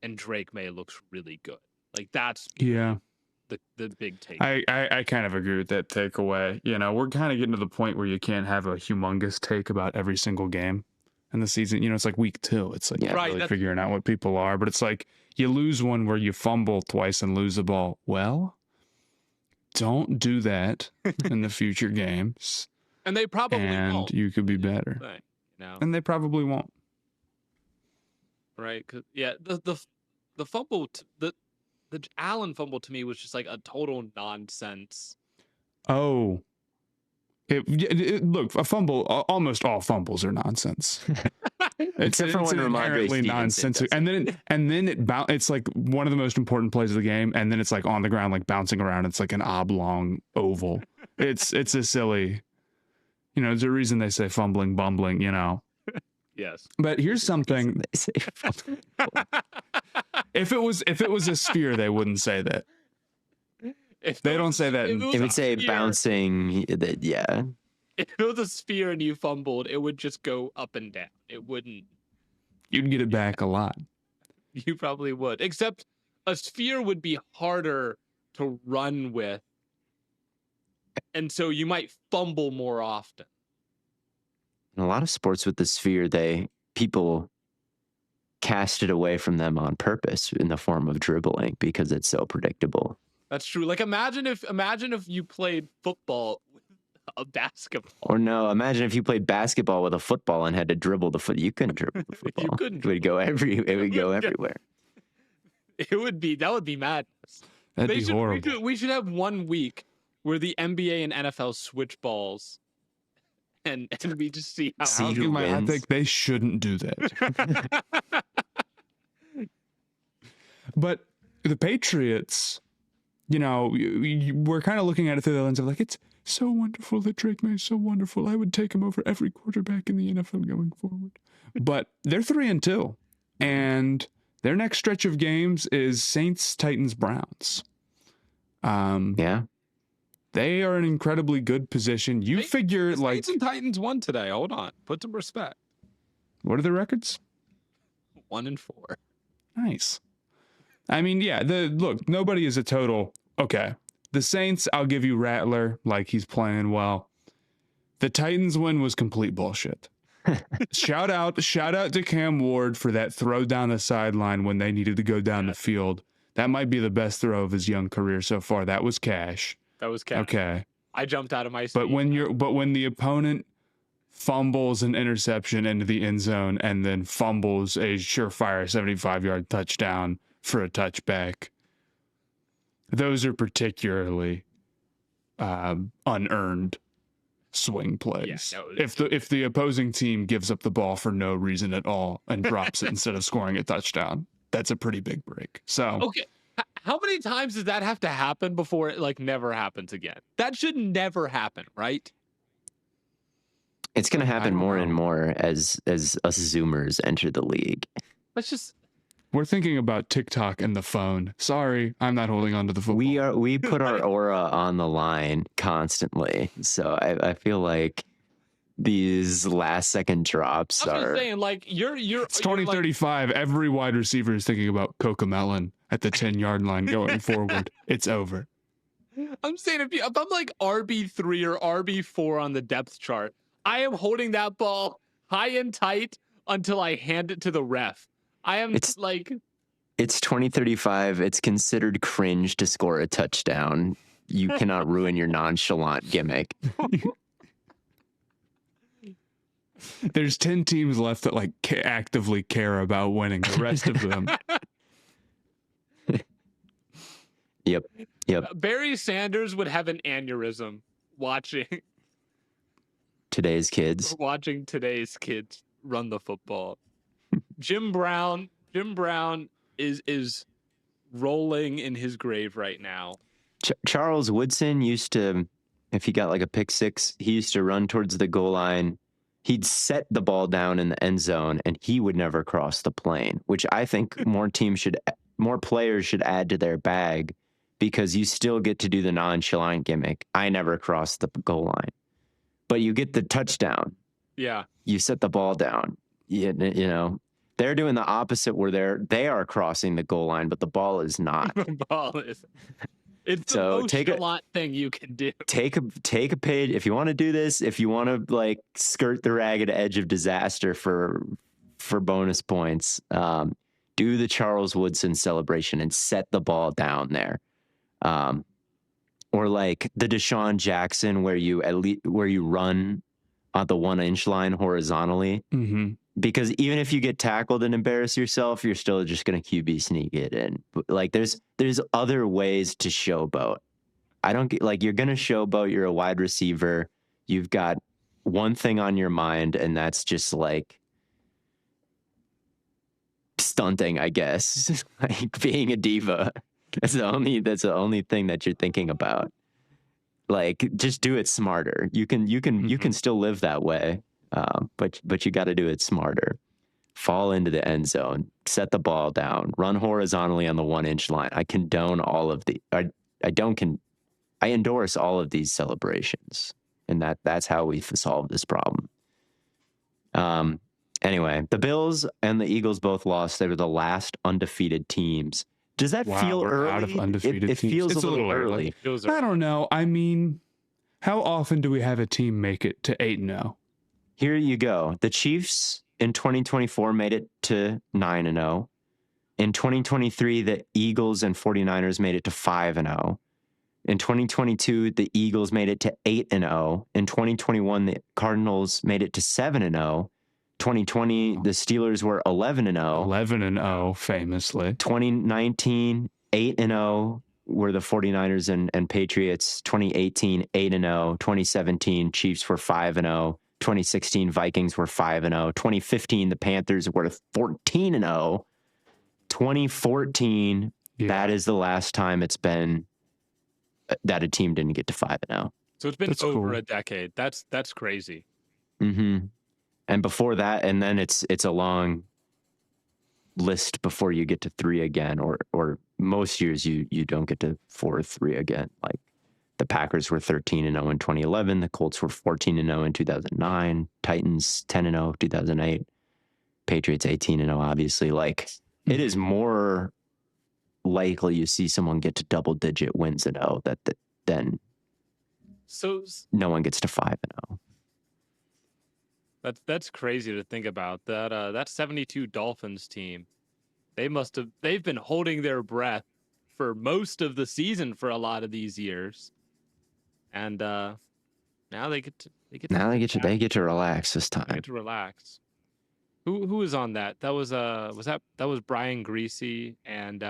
and Drake Maye looks really good. Like, that's really the big take. I kind of agree with that takeaway. You know, we're kind of getting to the point where you can't have a humongous take about every single game in the season. You know, it's like week 2. It's like really figuring out what people are. But it's like you lose one where you fumble twice and lose the ball. Well, don't do that in the future games. And they probably won't. You could be better. Right, you know? And they probably won't. Right? Cause, the fumble, the Allen fumble to me was just like a total nonsense. Oh. Look, a fumble, almost all fumbles are nonsense. Except for when inherently nonsensical. And then it's like one of the most important plays of the game, and then it's like on the ground, like bouncing around. It's like an oblong oval. It's a silly, you know, there's a reason they say fumbling, bumbling, you know. Yes. But here's something. If it was a sphere, they wouldn't say that. They don't say that. If it's a bouncing, yeah. If it was a sphere and you fumbled, it would just go up and down. It wouldn't. You'd get it back a lot. You probably would. Except a sphere would be harder to run with. And so you might fumble more often. In a lot of sports with the sphere, people cast it away from them on purpose in the form of dribbling because it's so predictable. That's true. Like imagine if you played football with a basketball. Or no, imagine if you played basketball with a football and had to dribble the foot. You couldn't dribble the football. You couldn't. It would go everywhere. That would be madness. That'd be horrible. We should have 1 week where the NBA and NFL switch balls, and we just see how. I think they shouldn't do that. But the Patriots, you know, we're kind of looking at it through the lens of like, it's so wonderful that Drake Maye is so wonderful. I would take him over every quarterback in the NFL going forward. But they're 3-2, and their next stretch of games is Saints, Titans, Browns. They are in an incredibly good position. You figure like Saints and Titans won today. Hold on, put some respect. What are the records? 1-4. Nice. I mean, yeah. Look, nobody is a total. Okay, the Saints, I'll give you Rattler, like he's playing well. The Titans win was complete bullshit. Shout out to Cam Ward for that throw down the sideline when they needed to go down the field. That might be the best throw of his young career so far. That was cash. Okay. I jumped out of my seat. But when the opponent fumbles an interception into the end zone and then fumbles a surefire 75-yard touchdown for a touchback, those are particularly unearned swing plays. Yeah, if the opposing team gives up the ball for no reason at all and drops it instead of scoring a touchdown, that's a pretty big break. So okay, how many times does that have to happen before it like never happens again? That should never happen, right? It's going to happen more and more as us Zoomers enter the league. We're thinking about TikTok and the phone. Sorry, I'm not holding on to the football. We put our aura on the line constantly. So I feel like these last second drops are saying like you're it's 2035. Like, every wide receiver is thinking about Cocomelon at the 10-yard line going forward. It's over. I'm saying if I'm like RB3 or RB4 on the depth chart, I am holding that ball high and tight until I hand it to the ref. It's 2035. It's considered cringe to score a touchdown. You cannot ruin your nonchalant gimmick. There's 10 teams left that like actively care about winning. The rest of them. Yep. Barry Sanders would have an aneurysm watching. today's kids. Watching today's kids run the football. Jim Brown is rolling in his grave right now. Charles Woodson used to, if he got like a pick six, he used to run towards the goal line. He'd set the ball down in the end zone, and he would never cross the plane, which I think more players should add to their bag, because you still get to do the nonchalant gimmick. I never crossed the goal line, but you get the touchdown. Yeah. You set the ball down. You know, they're doing the opposite where they are crossing the goal line, but the ball is not. The ball is. It's the most nonchalant thing you can do. Take a page if you want to do this. If you want to like skirt the ragged edge of disaster for bonus points, do the Charles Woodson celebration and set the ball down there, or like the Deshaun Jackson where you run on the 1 inch line horizontally. Mm-hmm. Because even if you get tackled and embarrass yourself, you're still just going to QB sneak it in. Like there's other ways to showboat. I don't get like, you're going to showboat. You're a wide receiver. You've got one thing on your mind, and that's just like stunting, I guess. Like being a diva. That's the only thing that you're thinking about. Like, just do it smarter. You can still live that way. But you got to do it smarter. Fall into the end zone, set the ball down, run horizontally on the 1 inch line. I condone all of the. I endorse all of these celebrations, and that's how we solve this problem. Anyway, the Bills and the Eagles both lost. They were the last undefeated teams. Does that feel early? Out of undefeated it teams. feels It's a little early. I don't know. I mean, how often do we have a team make it to 8-0? Here you go. The Chiefs in 2024 made it to 9-0. In 2023, the Eagles and 49ers made it to 5-0. In 2022, the Eagles made it to 8-0. In 2021, the Cardinals made it to 7-0. 2020, the Steelers were 11-0. 11-0, famously. 2019, 8-0 were the 49ers and Patriots. 2018, 8-0. 2017, Chiefs were 5-0. 2016 Vikings were 5-0. 2015 the Panthers were 14-0. 2014, that is the last time it's been that a team didn't get to 5-0. So it's been over a decade. That's crazy. Mm-hmm. And before that, and then it's a long list before you get to 3 again, or most years you don't get to 4 or 3 again. Like the Packers were 13-0 in 2011. The Colts were 14-0 in 2009. Titans 10-0 2008. Patriots 18-0. Obviously, like it is more likely you see someone get to double-digit wins and than no one gets to 5-0. That's crazy to think about. That 72 Dolphins team, they've been holding their breath for most of the season for a lot of these years. And now they get to relax this time. They get to relax. Who was on that? That was Brian Greasy, and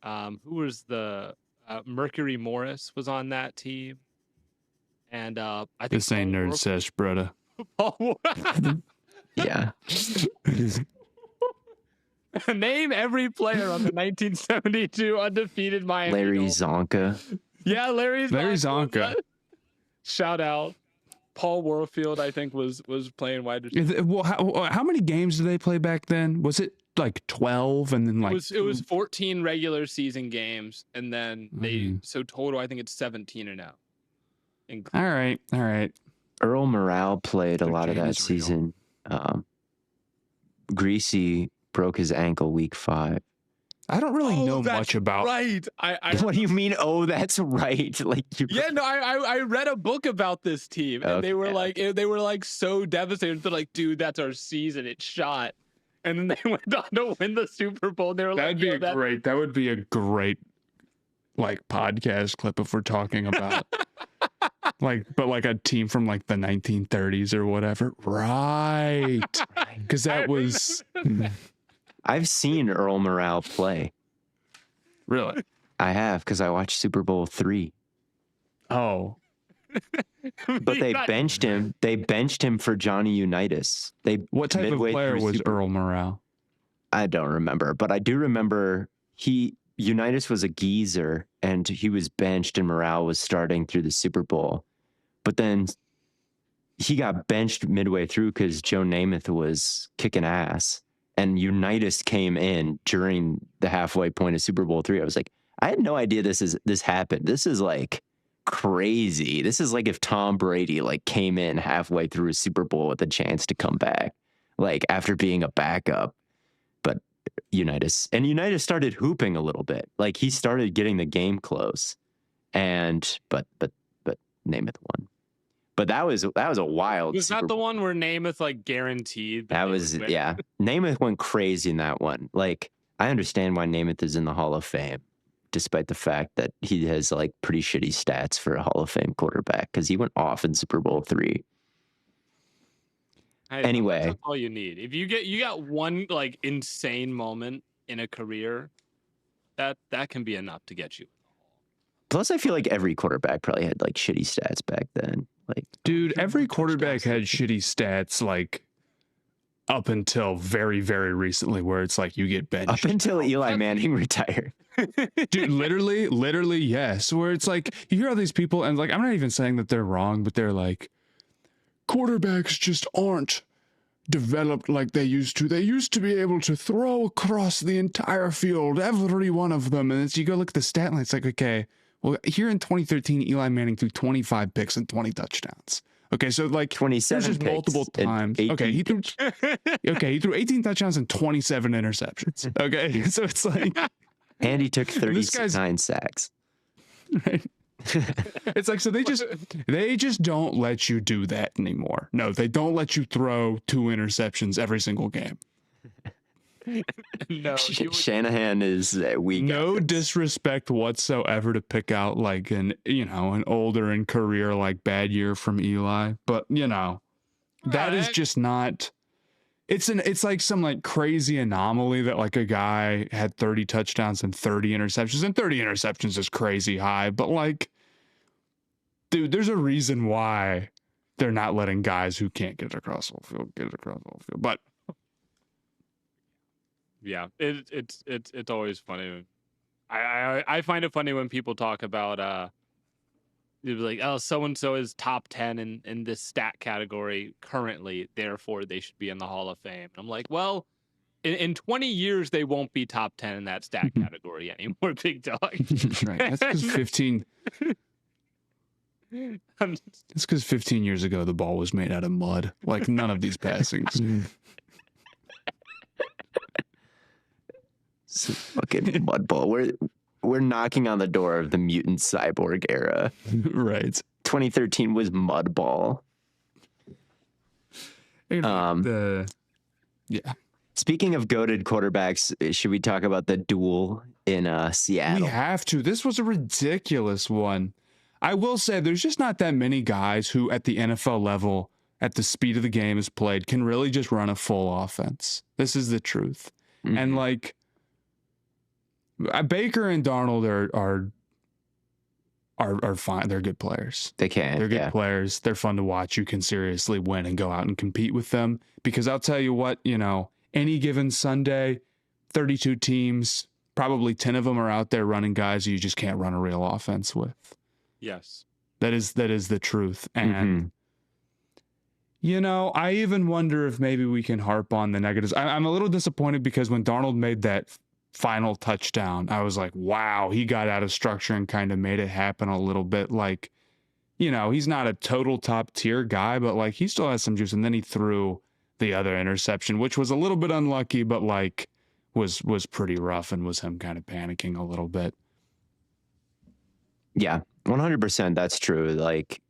who was the Mercury Morris was on that team. And I think this ain't nerd sesh, brother. Yeah. Name every player on the 1972 undefeated Miami. Larry Zonka. Yeah, Larry Zonka. Shout out. Paul Warfield, I think, was playing wide receiver. Well, how many games did they play back then? Was it like 12 and then like it was 14 regular season games, and then so total I think it's 17-0. All right. Earl Morrall played a lot of that season. Greasy broke his ankle week 5. I don't really know much about. Right. What do you mean? Oh, that's right. Like I read a book about this team, and they were like so devastated. They're like, dude, that's our season. It's shot. And then they went on to win the Super Bowl. They were That would be a great like podcast clip if we're talking about like a team from like the 1930s or whatever. Right. Because that was. I've seen Earl Morrall play. Really? I have, because I watched Super Bowl 3. Oh. But they benched him. They benched him for Johnny Unitas. What type of player was Earl Morrall? I don't remember, but I do remember Unitas was a geezer and he was benched and Morrall was starting through the Super Bowl. But then he got benched midway through because Joe Namath was kicking ass. And Unitas came in during the halfway point of Super Bowl 3. I was like, I had no idea this happened. This is like crazy. This is like if Tom Brady like came in halfway through a Super Bowl with a chance to come back, like after being a backup. But Unitas started hooping a little bit. Like he started getting the game close, and but Namath won. But that was a wild. Was that the one where Namath like guaranteed? That was Namath went crazy in that one. Like I understand why Namath is in the Hall of Fame, despite the fact that he has like pretty shitty stats for a Hall of Fame quarterback because he went off in Super Bowl 3. Anyway, that's all you need. If you got one like insane moment in a career, that can be enough to get you. Plus, I feel like every quarterback probably had like shitty stats back then. Like, dude, every quarterback had shitty stats like up until very, very recently, where it's like you get benched. Up until Eli Manning retired. Dude, literally, yes. Where it's like you hear all these people, and like I'm not even saying that they're wrong, but they're like, quarterbacks just aren't developed like they used to. They used to be able to throw across the entire field, every one of them. And as you go look at the stat line, it's like, okay, well, here in 2013, Eli Manning threw 25 picks and 20 touchdowns. Okay, so like 27 just multiple times. Okay, he threw 18 touchdowns and 27 interceptions. Okay, so it's like, and he took 39 sacks. Right. It's like, so they just don't let you do that anymore. No, they don't let you throw 2 interceptions every single game. No, Shanahan is weak. No disrespect whatsoever to pick out like an older in career like bad year from Eli, but that is just not. It's like some like crazy anomaly that like a guy had 30 touchdowns and 30 interceptions, and 30 interceptions is crazy high, but like, dude, there's a reason why they're not letting guys who can't get across the whole field. But yeah, it's always funny. I find it funny when people talk about it was like, oh, so and so is top 10 in this stat category currently, therefore they should be in the Hall of Fame. And I'm like, well, in 20 years they won't be top 10 in that stat category anymore, big dog. Right. That's because 15. It's because 15 years ago the ball was made out of mud. Like none of these passings. It's a fucking mud ball. We're knocking on the door of the mutant cyborg era. Right. 2013 was mud ball. Yeah. Speaking of goated quarterbacks, should we talk about the duel in Seattle? We have to. This was a ridiculous one. I will say there's just not that many guys who at the NFL level, at the speed of the game is played, can really just run a full offense. This is the truth. Mm-hmm. And like Baker and Darnold are fine. They're good players. They're good players. They're fun to watch. You can seriously win and go out and compete with them. Because I'll tell you what, any given Sunday, 32 teams, probably 10 of them are out there running guys you just can't run a real offense with. Yes. That is the truth. And, I even wonder if maybe we can harp on the negatives. I'm a little disappointed because when Darnold made that final touchdown, I was like, wow, he got out of structure and kind of made it happen a little bit. Like, he's not a total top tier guy, but like he still has some juice. And then he threw the other interception, which was a little bit unlucky, but like was pretty rough and was him kind of panicking a little bit. Yeah, 100%. That's true. Like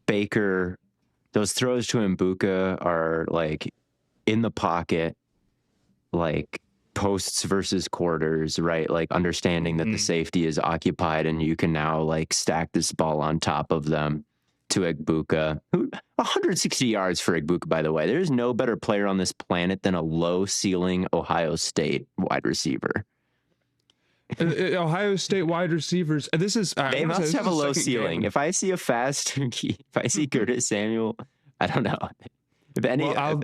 Baker, those throws to Mbuka are like in the pocket, like posts versus quarters, right? Like understanding that the safety is occupied and you can now like stack this ball on top of them to Mbuka, who 160 yards for Mbuka, by the way. There's no better player on this planet than a low ceiling Ohio State wide receiver. Ohio State wide receivers. This is they must have a low ceiling. Game. If I see a fast, if I see Curtis Samuel, I don't know. If any, well,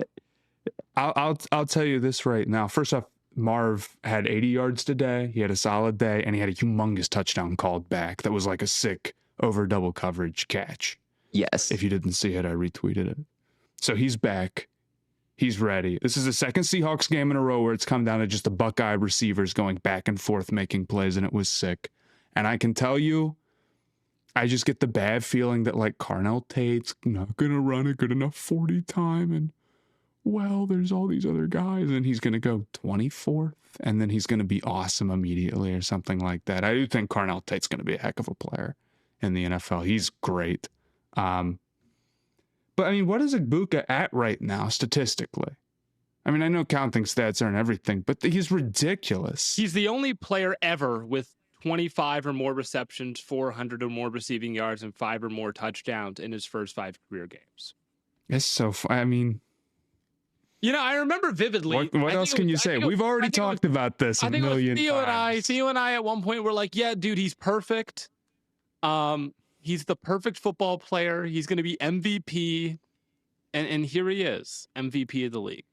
I'll tell you this right now. First off, Marv had 80 yards today. He had a solid day, and he had a humongous touchdown called back. That was like a sick over double coverage catch. Yes. If you didn't see it, I retweeted it. So he's back. He's ready. This is the second Seahawks game in a row where it's come down to just the Buckeye receivers going back and forth making plays, and it was sick. And I can tell you, I just get the bad feeling that like Carnell Tate's not going to run a good enough 40 time, and well, there's all these other guys, and he's going to go 24th, and then he's going to be awesome immediately or something like that. I do think Carnell Tate's going to be a heck of a player in the NFL. He's great. But I mean, what is Egbuka at right now statistically? I mean, I know counting stats aren't everything, but he's ridiculous. He's the only player ever with 25 or more receptions, 400 or more receiving yards, and 5 or more touchdowns in his first 5 career games. It's so I mean, you know, I remember vividly. What else can you say? We've already talked about this a million times. Theo and I at one point were like, yeah, dude, he's perfect. He's the perfect football player. He's going to be MVP. And here he is, MVP of the league.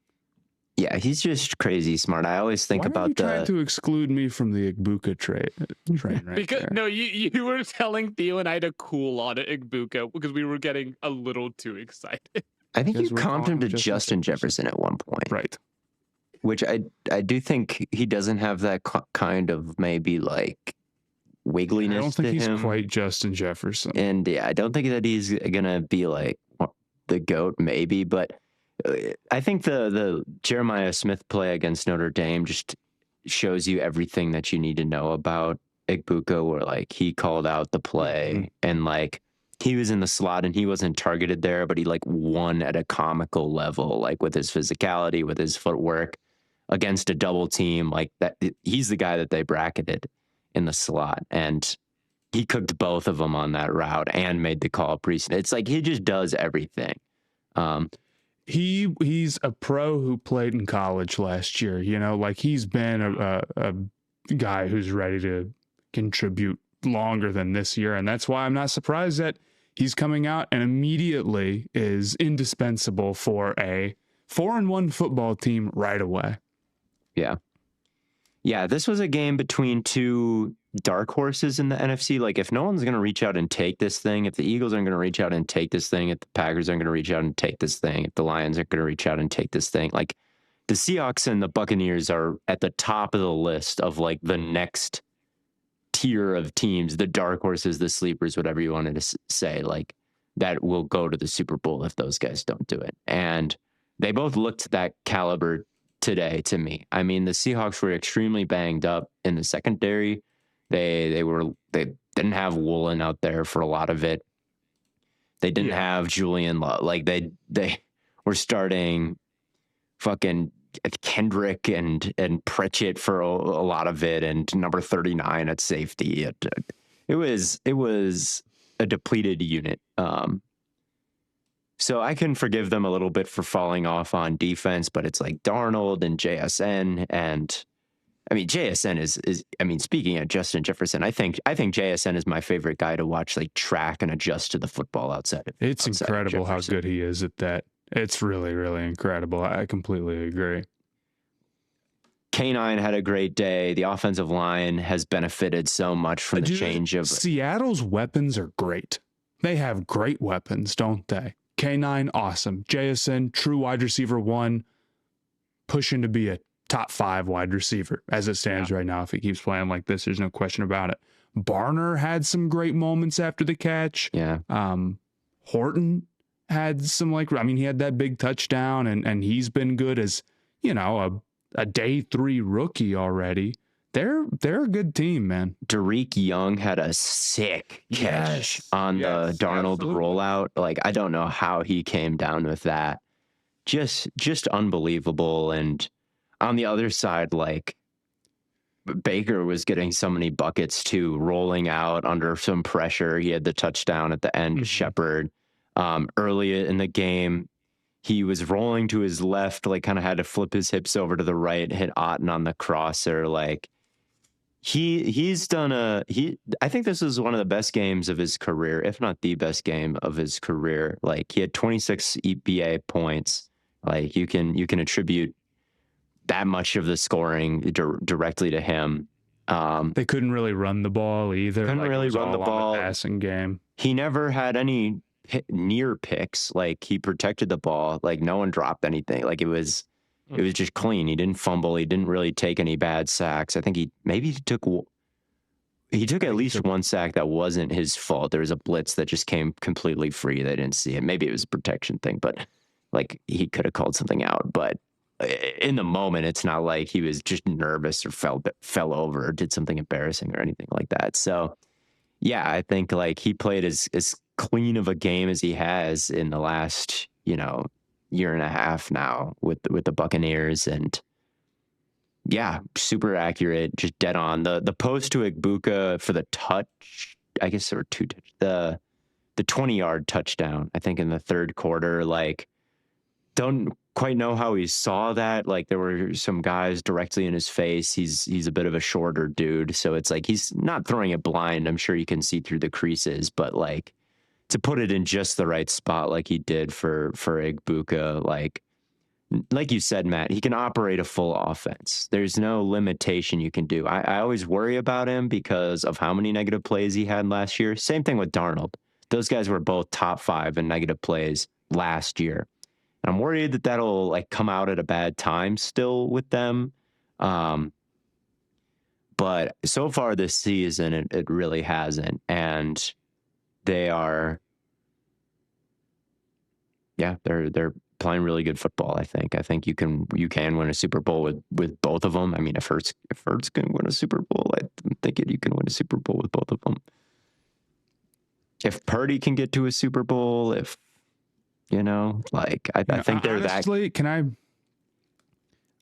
Yeah, he's just crazy smart. I always think Why about are you trying to exclude me from the Egbuka train right because there? No, you were telling Theo and I to cool on Egbuka because we were getting a little too excited. I think you comped him to Justin Jefferson at one point. Right. Which I do think he doesn't have that kind of maybe like wiggliness. I don't think he's him. Quite Justin Jefferson. And yeah, I don't think that he's gonna be like the GOAT maybe, but I think the Jeremiah Smith play against Notre Dame just shows you everything that you need to know about Egbuka, where like he called out the play and like he was in the slot and he wasn't targeted there, but he like won at a comical level, like with his physicality, with his footwork against a double team like that. He's the guy that they bracketed in the slot, and he cooked both of them on that route and made the call pre-snap. It's like he just does everything. He's a pro who played in college last year. You know, like he's been a guy who's ready to contribute longer than this year, and that's why I'm not surprised that he's coming out and immediately is indispensable for a 4-1 football team right away. Yeah, this was a game between two dark horses in the NFC. Like, if no one's going to reach out and take this thing, if the Eagles aren't going to reach out and take this thing, if the Packers aren't going to reach out and take this thing, if the Lions aren't going to reach out and take this thing, like the Seahawks and the Buccaneers are at the top of the list of like the next tier of teams, the dark horses, the sleepers, whatever you wanted to say, like that will go to the Super Bowl if those guys don't do it. And they both looked that caliber today to me. I mean, the Seahawks were extremely banged up in the secondary. They didn't have Woolen out there for a lot of it. They didn't have Julian Love. Like they were starting fucking Kendrick and Pritchett for a lot of it, and number 39 at safety. It was a depleted unit. So I can forgive them a little bit for falling off on defense, but it's like Darnold and JSN, and I mean JSN is I mean, speaking of Justin Jefferson, I think JSN is my favorite guy to watch like track and adjust to the football outside of It's incredible how good he is at that. It's really, really incredible. I completely agree. K9 had a great day. The offensive line has benefited so much from the change of Seattle's weapons are great. They have great weapons, don't they? K9, awesome. JSN, true wide receiver 1, pushing to be a top 5 wide receiver as it stands right now. If he keeps playing like this, there's no question about it. Barner had some great moments after the catch. Yeah. Horton had some he had that big touchdown, and he's been good as, you know, a day 3 rookie already. They're a good team, man. Derek Young had a sick catch on the Darnold rollout. Like, I don't know how he came down with that. Just unbelievable. And on the other side, like, Baker was getting so many buckets too, rolling out under some pressure. He had the touchdown at the end to Shepard. Early in the game, he was rolling to his left, like kind of had to flip his hips over to the right, hit Otten on the crosser. Like, He's done I think this is one of the best games of his career, if not the best game of his career. Like, he had 26 EPA points. Like, you can attribute that much of the scoring directly to him. They couldn't really run the ball either. Couldn't like, really run the ball. On the passing game. He never had any near picks. Like, he protected the ball. Like, no one dropped anything. Like, it was just clean. He didn't fumble. He didn't really take any bad sacks. I think he took at least one sack that wasn't his fault. There was a blitz that just came completely free. They didn't see it. Maybe it was a protection thing, but like, he could have called something out. But in the moment, it's not like he was just nervous or fell over or did something embarrassing or anything like that. So yeah, I think like he played as clean of a game as he has in the last, year and a half now with the Buccaneers. And yeah, super accurate, just dead on. The post to Igbuka for the touch, I guess there were two, the 20-yard touchdown, I think in the third quarter. Like, don't quite know how he saw that. Like, there were some guys directly in his face. He's a bit of a shorter dude, so it's like he's not throwing it blind. I'm sure you can see through the creases, but like, to put it in just the right spot like he did for Igbuka, like you said, Matt, he can operate a full offense. There's no limitation you can do. I always worry about him because of how many negative plays he had last year. Same thing with Darnold. Those guys were both top 5 in negative plays last year. And I'm worried that that'll like come out at a bad time still with them. But so far this season, it really hasn't. And they're playing really good football. I think you can win a Super Bowl with both of them. I mean, if Hurts can win a Super Bowl, I'm thinking you can win a Super Bowl with both of them. If Purdy can get to a Super Bowl, I think they're honestly, that.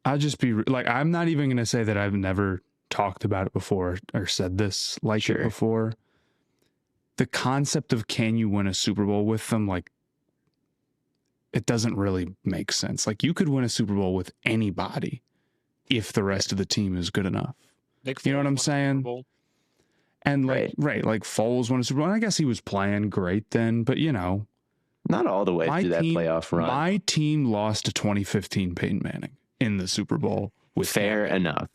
I'll just be like, I'm not even going to say that I've never talked about it before or said this it before. The concept of can you win a Super Bowl with them, like, it doesn't really make sense. Like, you could win a Super Bowl with anybody if the rest of the team is good enough. You know what I'm saying? And like, like Foles won a Super Bowl. And I guess he was playing great then, but not all the way through that playoff run. My team lost to 2015 Peyton Manning in the Super Bowl. Fair enough.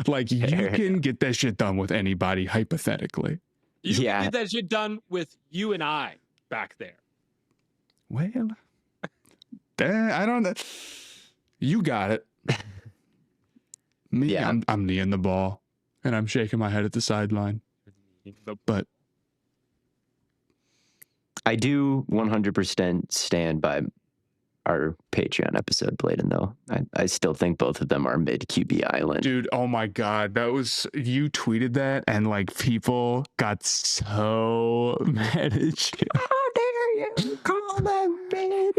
Like, you can get that shit done with anybody, hypothetically. You can get that shit done with you and I back there. Well, I don't know. You got it. Me, I'm kneeing the ball, and I'm shaking my head at the sideline. But I do 100% stand by our Patreon episode, Blaiden, though. I still think both of them are mid QB island. Dude, oh my God. You tweeted that, and like, people got so mad at you. How dare you call them mid?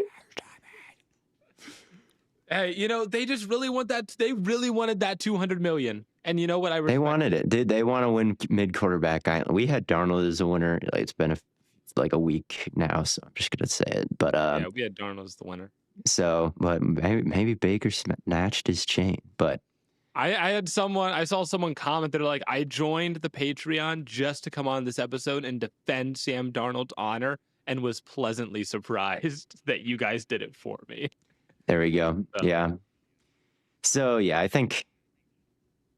Hey, they just really want that. They really wanted that $200 million. And you know what? They wanted it. They want to win mid quarterback island. We had Darnold as a winner. It's been a week now, so I'm just gonna say it. But we had Darnold as the winner. So, but maybe Baker snatched his chain. But I saw someone comment that like, I joined the Patreon just to come on this episode and defend Sam Darnold's honor, and was pleasantly surprised that you guys did it for me. There we go. So. Yeah. So yeah, I think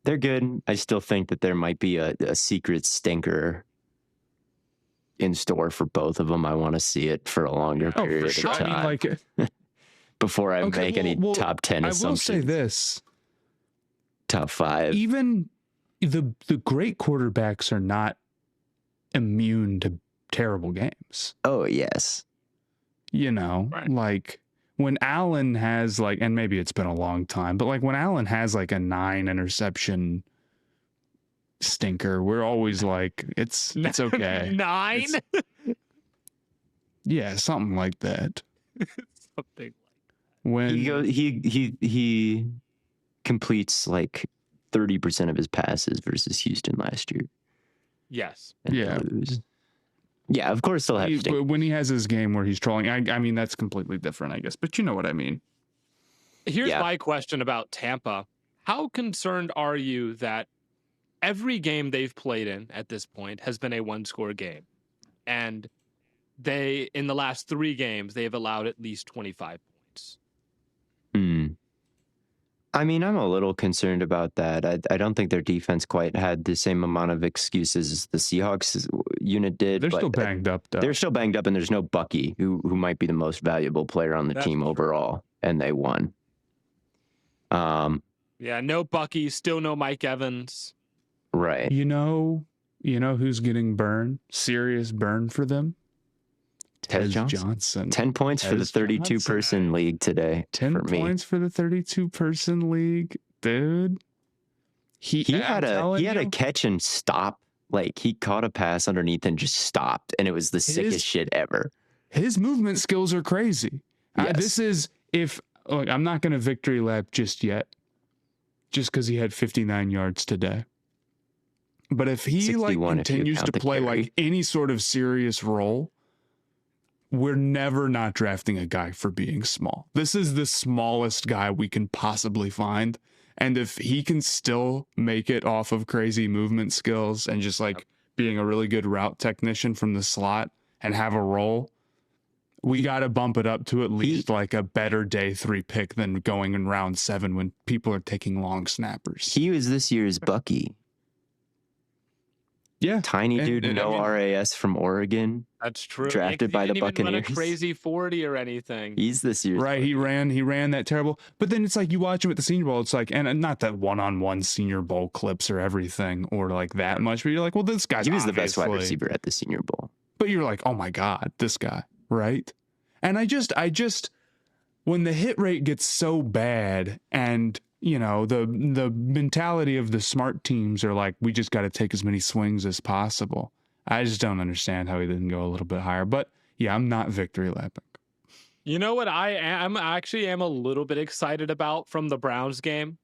they're good. I still think that there might be a secret stinker in store for both of them. I want to see it for a longer period of time. I mean, before I make any top 10 assumptions. I will say this. Top 5. Even the great quarterbacks are not immune to terrible games. Oh, yes. Like, when Allen has and maybe it's been a long time, but like when Allen has a 9 interception stinker, we're always like, it's okay. 9? Yeah, something like that. Something. When he completes 30% of his passes versus Houston last year. Yes. Yeah. Yeah, of course they'll have but when he has his game where he's trolling, I mean, that's completely different, I guess. But you know what I mean. Here's my question about Tampa. How concerned are you that every game they've played in at this point has been a one-score game. And they, in the last 3 games, they have allowed at least 25 points. I mean, I'm a little concerned about that. I don't think their defense quite had the same amount of excuses as the Seahawks unit did. They're still banged up, though. They're still banged up, and there's no Bucky, who might be the most valuable player on the team overall, and they won. Yeah, no Bucky, still no Mike Evans. Right. You know who's getting burned? Serious burn for them? Tez Johnson. 10 points for the 32-person league today. 10 points for the 32-person league, dude. He had a catch and stop. Like, he caught a pass underneath and just stopped, and it was the sickest shit ever. His movement skills are crazy. Yes. I'm not going to victory lap just yet, just because he had 59 yards today. But if he continues to play like any sort of serious role, we're never not drafting a guy for being small. This is the smallest guy we can possibly find. And if he can still make it off of crazy movement skills and just like being a really good route technician from the slot and have a role, we got to bump it up to at least like a better day 3 pick than going in round 7 when people are taking long snappers. He was this year's Bucky. Yeah. Tiny dude, RAS from Oregon. That's true. Drafted by the Buccaneers. He didn't even run a crazy 40 or anything. He's this year's right. Bucky. He ran that terrible. But then it's like you watch him at the Senior Bowl. It's like, and not that one-on-one Senior Bowl clips or everything or like that much, but you're like, well, this guy's he was the best wide receiver at the Senior Bowl. But you're like, oh my God, this guy, right? And I just when the hit rate gets so bad and the mentality of the smart teams are like, we just got to take as many swings as possible. I just don't understand how he didn't go a little bit higher. But yeah, I'm not victory lapping. You know what I am a little bit excited about from the Browns game?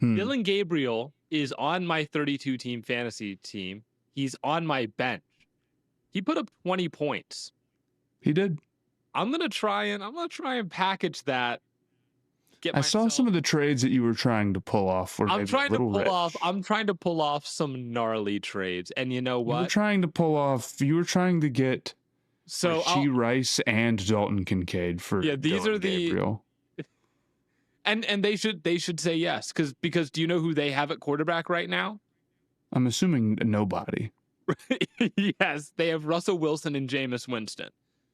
Dylan Gabriel is on my 32-team fantasy team. He's on my bench. He put up 20 points. He did. I'm gonna try and package that. I saw some of the trades that you were trying to pull off. I'm trying to pull off some gnarly trades, and you know what? You were trying to get Rashee Rice and Dalton Kincaid for Dylan Gabriel. And they should say yes because do you know who they have at quarterback right now? I'm assuming nobody. Yes, they have Russell Wilson and Jameis Winston.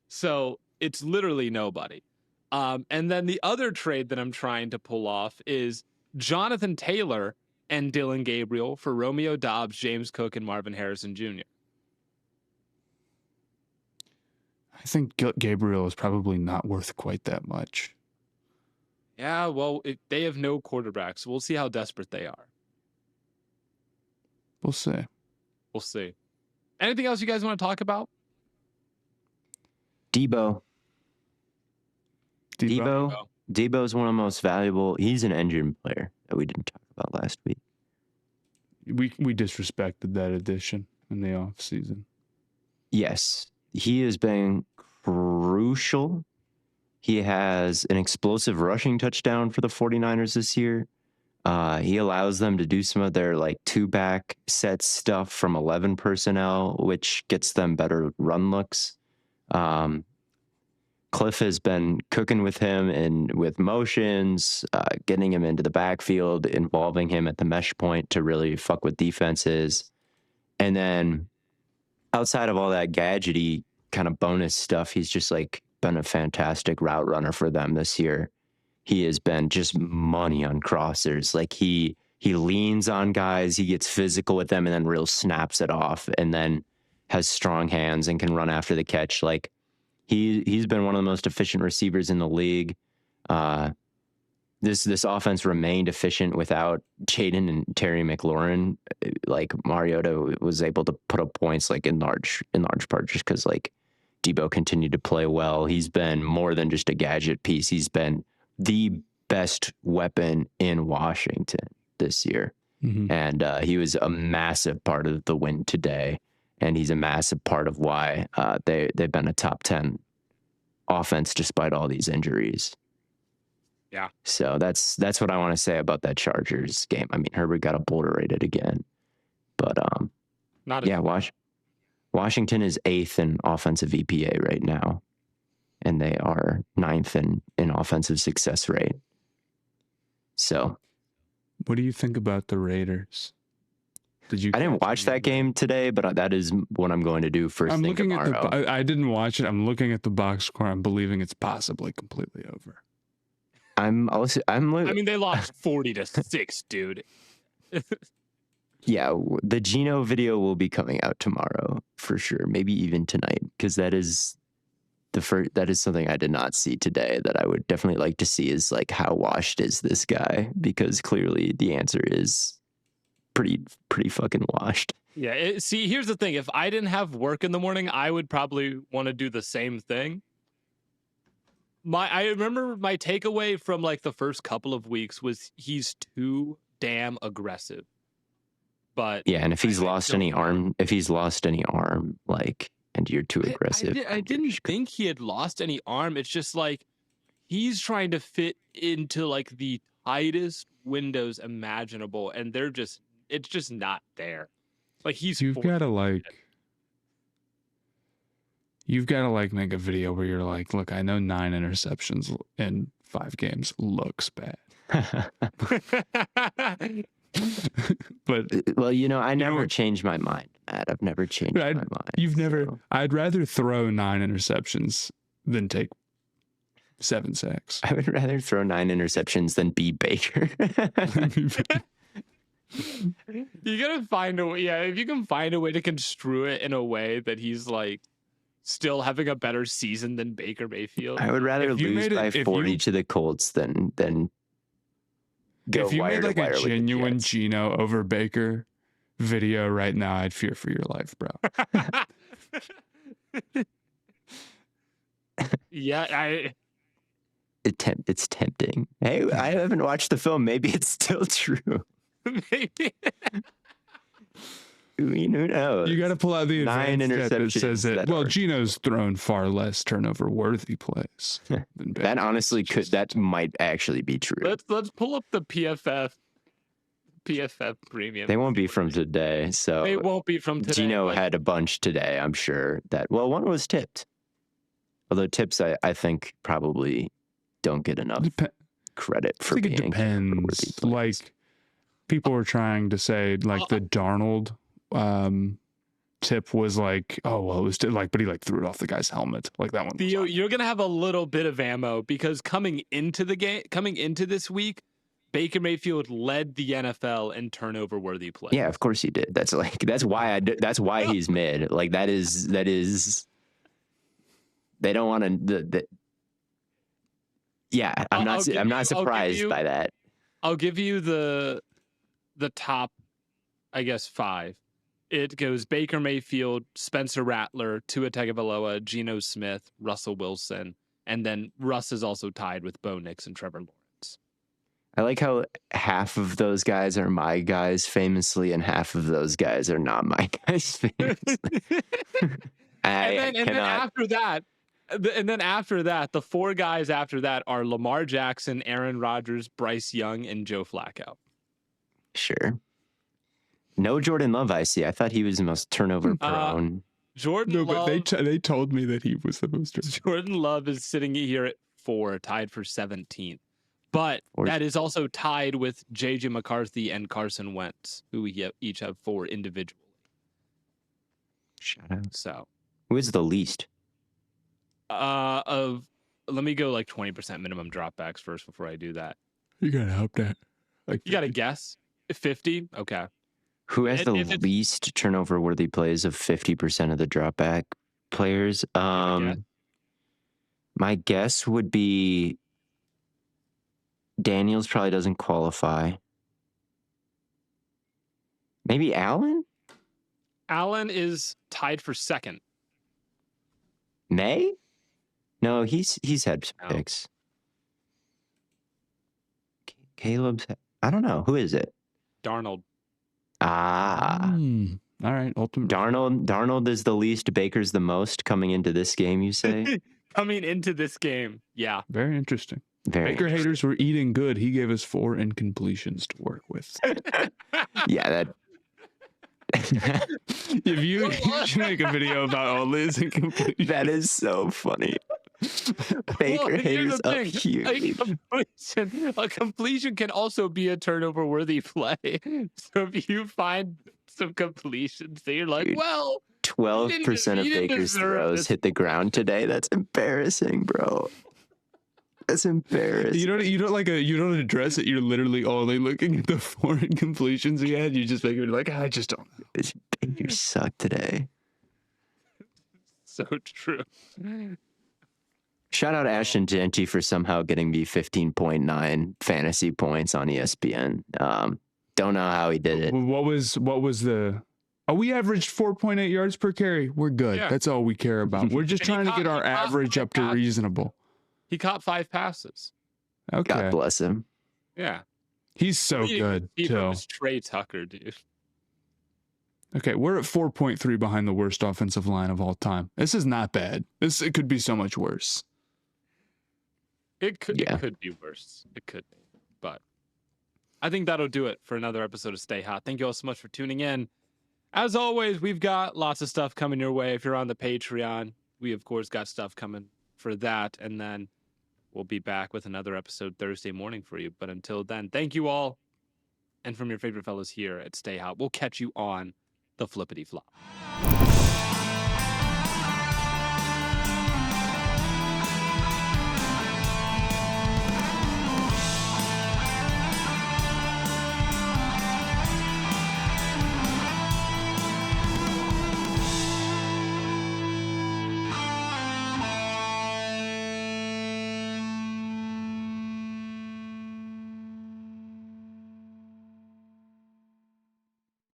So it's literally nobody. And then the other trade that I'm trying to pull off is Jonathan Taylor and Dylan Gabriel for Romeo Doubs, James Cook, and Marvin Harrison Jr. I think Gabriel is probably not worth quite that much. Yeah, well, they have no quarterback, so we'll see how desperate they are. We'll see. Anything else you guys want to talk about? Debo is one of the most valuable. He's an engine player that we didn't talk about last week. We disrespected that addition in the offseason. Yes, he has been crucial. He has an explosive rushing touchdown for the 49ers this year. He allows them to do some of their like 2-back set stuff from 11 personnel, which gets them better run looks. Cliff has been cooking with him and with motions, getting him into the backfield, involving him at the mesh point to really fuck with defenses. And then outside of all that gadgety kind of bonus stuff, he's just like been a fantastic route runner for them this year. He has been just money on crossers. Like he leans on guys, he gets physical with them and then real snaps it off and then has strong hands and can run after the catch. Like he's been one of the most efficient receivers in the league. This offense remained efficient without Jaden and Terry McLaurin. Like Mariota was able to put up points like in large part just because like Debo continued to play well. He's been more than just a gadget piece. He's been the best weapon in Washington this year. Mm-hmm. And he was a massive part of the win today. And he's a massive part of why they've been a top 10 offense despite all these injuries. Yeah. So that's what I want to say about that Chargers game. I mean, Herbert got obliterated again. But Not yeah, Washington is 8th in offensive EPA right now, and they are 9th in offensive success rate. So, what do you think about the Raiders? I didn't watch that game today, but that is what I'm going to do first thing tomorrow. I didn't watch it. I'm looking at the box score. I'm believing it's possibly completely over. I mean, they lost 40-6, dude. Yeah, the Geno video will be coming out tomorrow for sure. Maybe even tonight, because that is something I did not see today that I would definitely like to see, is like, how washed is this guy? Because clearly the answer is pretty fucking washed. Yeah. See, here's the thing. If I didn't have work in the morning, I would probably want to do the same thing. I remember my takeaway from like the first couple of weeks was he's too damn aggressive. But yeah, and if he's lost any arm, like, and you're too aggressive. I didn't think he had lost any arm. It's just like he's trying to fit into like the tightest windows imaginable, and it's just not there. Like you've got to make a video where you're like, look, I know 9 interceptions in 5 games looks bad. But well, I never changed my mind, Matt. I've never changed my mind. You've never. I'd rather throw 9 interceptions than take 7 sacks. I would rather throw 9 interceptions than be Baker. You gotta find a way. Yeah, if you can find a way to construe it in a way that he's like still having a better season than Baker Mayfield. I would rather lose by 40 to the Colts than go. If you made like a genuine Geno over Baker video right now, I'd fear for your life, bro. Yeah, it's tempting. Hey, I haven't watched the film. Maybe it's still true. Maybe. I mean, who knows? You got to pull out the 9 interceptions that says it. Well, Geno's thrown far less turnover-worthy plays. That honestly that might actually be true. Let's pull up the PFF premium. They won't be from today, so they won't be from today. Geno had a bunch today, I'm sure. One was tipped. Although tips, I think probably don't get enough credit for being. It depends. Like people were trying to say, like the Darnold tip was like, oh well, it was like, but he like threw it off the guy's helmet, like that one. Theo, you're gonna have a little bit of ammo because coming into this week, Baker Mayfield led the NFL in turnover-worthy plays. Yeah, of course he did. That's why he's mid. Like that is. They don't want to. Yeah, I'm not surprised by that. I'll give you the top, I guess, 5. It goes Baker Mayfield, Spencer Rattler, Tua Tagovailoa, Geno Smith, Russell Wilson, and then Russ is also tied with Bo Nix and Trevor Lawrence. I like how half of those guys are my guys famously, and half of those guys are not my guys famously. And then after that, the 4 guys after that are Lamar Jackson, Aaron Rodgers, Bryce Young, and Joe Flacco. Sure. No Jordan Love, I see. I thought he was the most turnover prone. Jordan Love. But they told me that he was the most. Jordan Love is sitting here at 4, tied for 17th. But that is also tied with J.J. McCarthy and Carson Wentz, who we each have 4 individually. Shout out. So, who is the least? Let me go like 20% minimum dropbacks first before I do that. You gotta hope that. Like you gotta guess 50. Okay. Who has the least turnover-worthy plays of 50% of the dropback players? My guess would be Daniels probably doesn't qualify. Maybe Allen? Allen is tied for 2nd. Maye? No, he's had some picks. Caleb's. I don't know. Who is it? Darnold. All right. Ultimate. Darnold is the least. Baker's the most coming into this game, you say? Coming into this game. Yeah. Very interesting. Baker haters were eating good. He gave us 4 incompletions to work with. Yeah, If you should make a video about all this and complete. That is so funny. Baker haters up here. A completion can also be a turnover worthy play. So if you find some completions that you're like, Dude, well, 12% of Baker's throws hit the ground today. That's embarrassing, bro. That's embarrassing. You don't address it. You're literally only looking at the 4 incompletions he had. You just make it like, I just don't know. This Baker sucked today. So true. Shout out Ashton Genty for somehow getting me 15.9 fantasy points on ESPN. Don't know how he did it. What was the? Oh, we averaged 4.8 yards per carry. We're good. Yeah. That's all we care about. We're just trying to get our average up to reasonable. He caught 5 passes. Okay. God bless him. Yeah. He's so good, too. Trey Tucker, dude. Okay, we're at 4.3 behind the worst offensive line of all time. This is not bad. It could be so much worse. It could be worse. It could be. But I think that'll do it for another episode of Stay Hot. Thank you all so much for tuning in. As always, we've got lots of stuff coming your way. If you're on the Patreon, we, of course, got stuff coming for that. And then we'll be back with another episode Thursday morning for you. But until then, thank you all. And from your favorite fellows here at Stay Hot, we'll catch you on the flippity flop.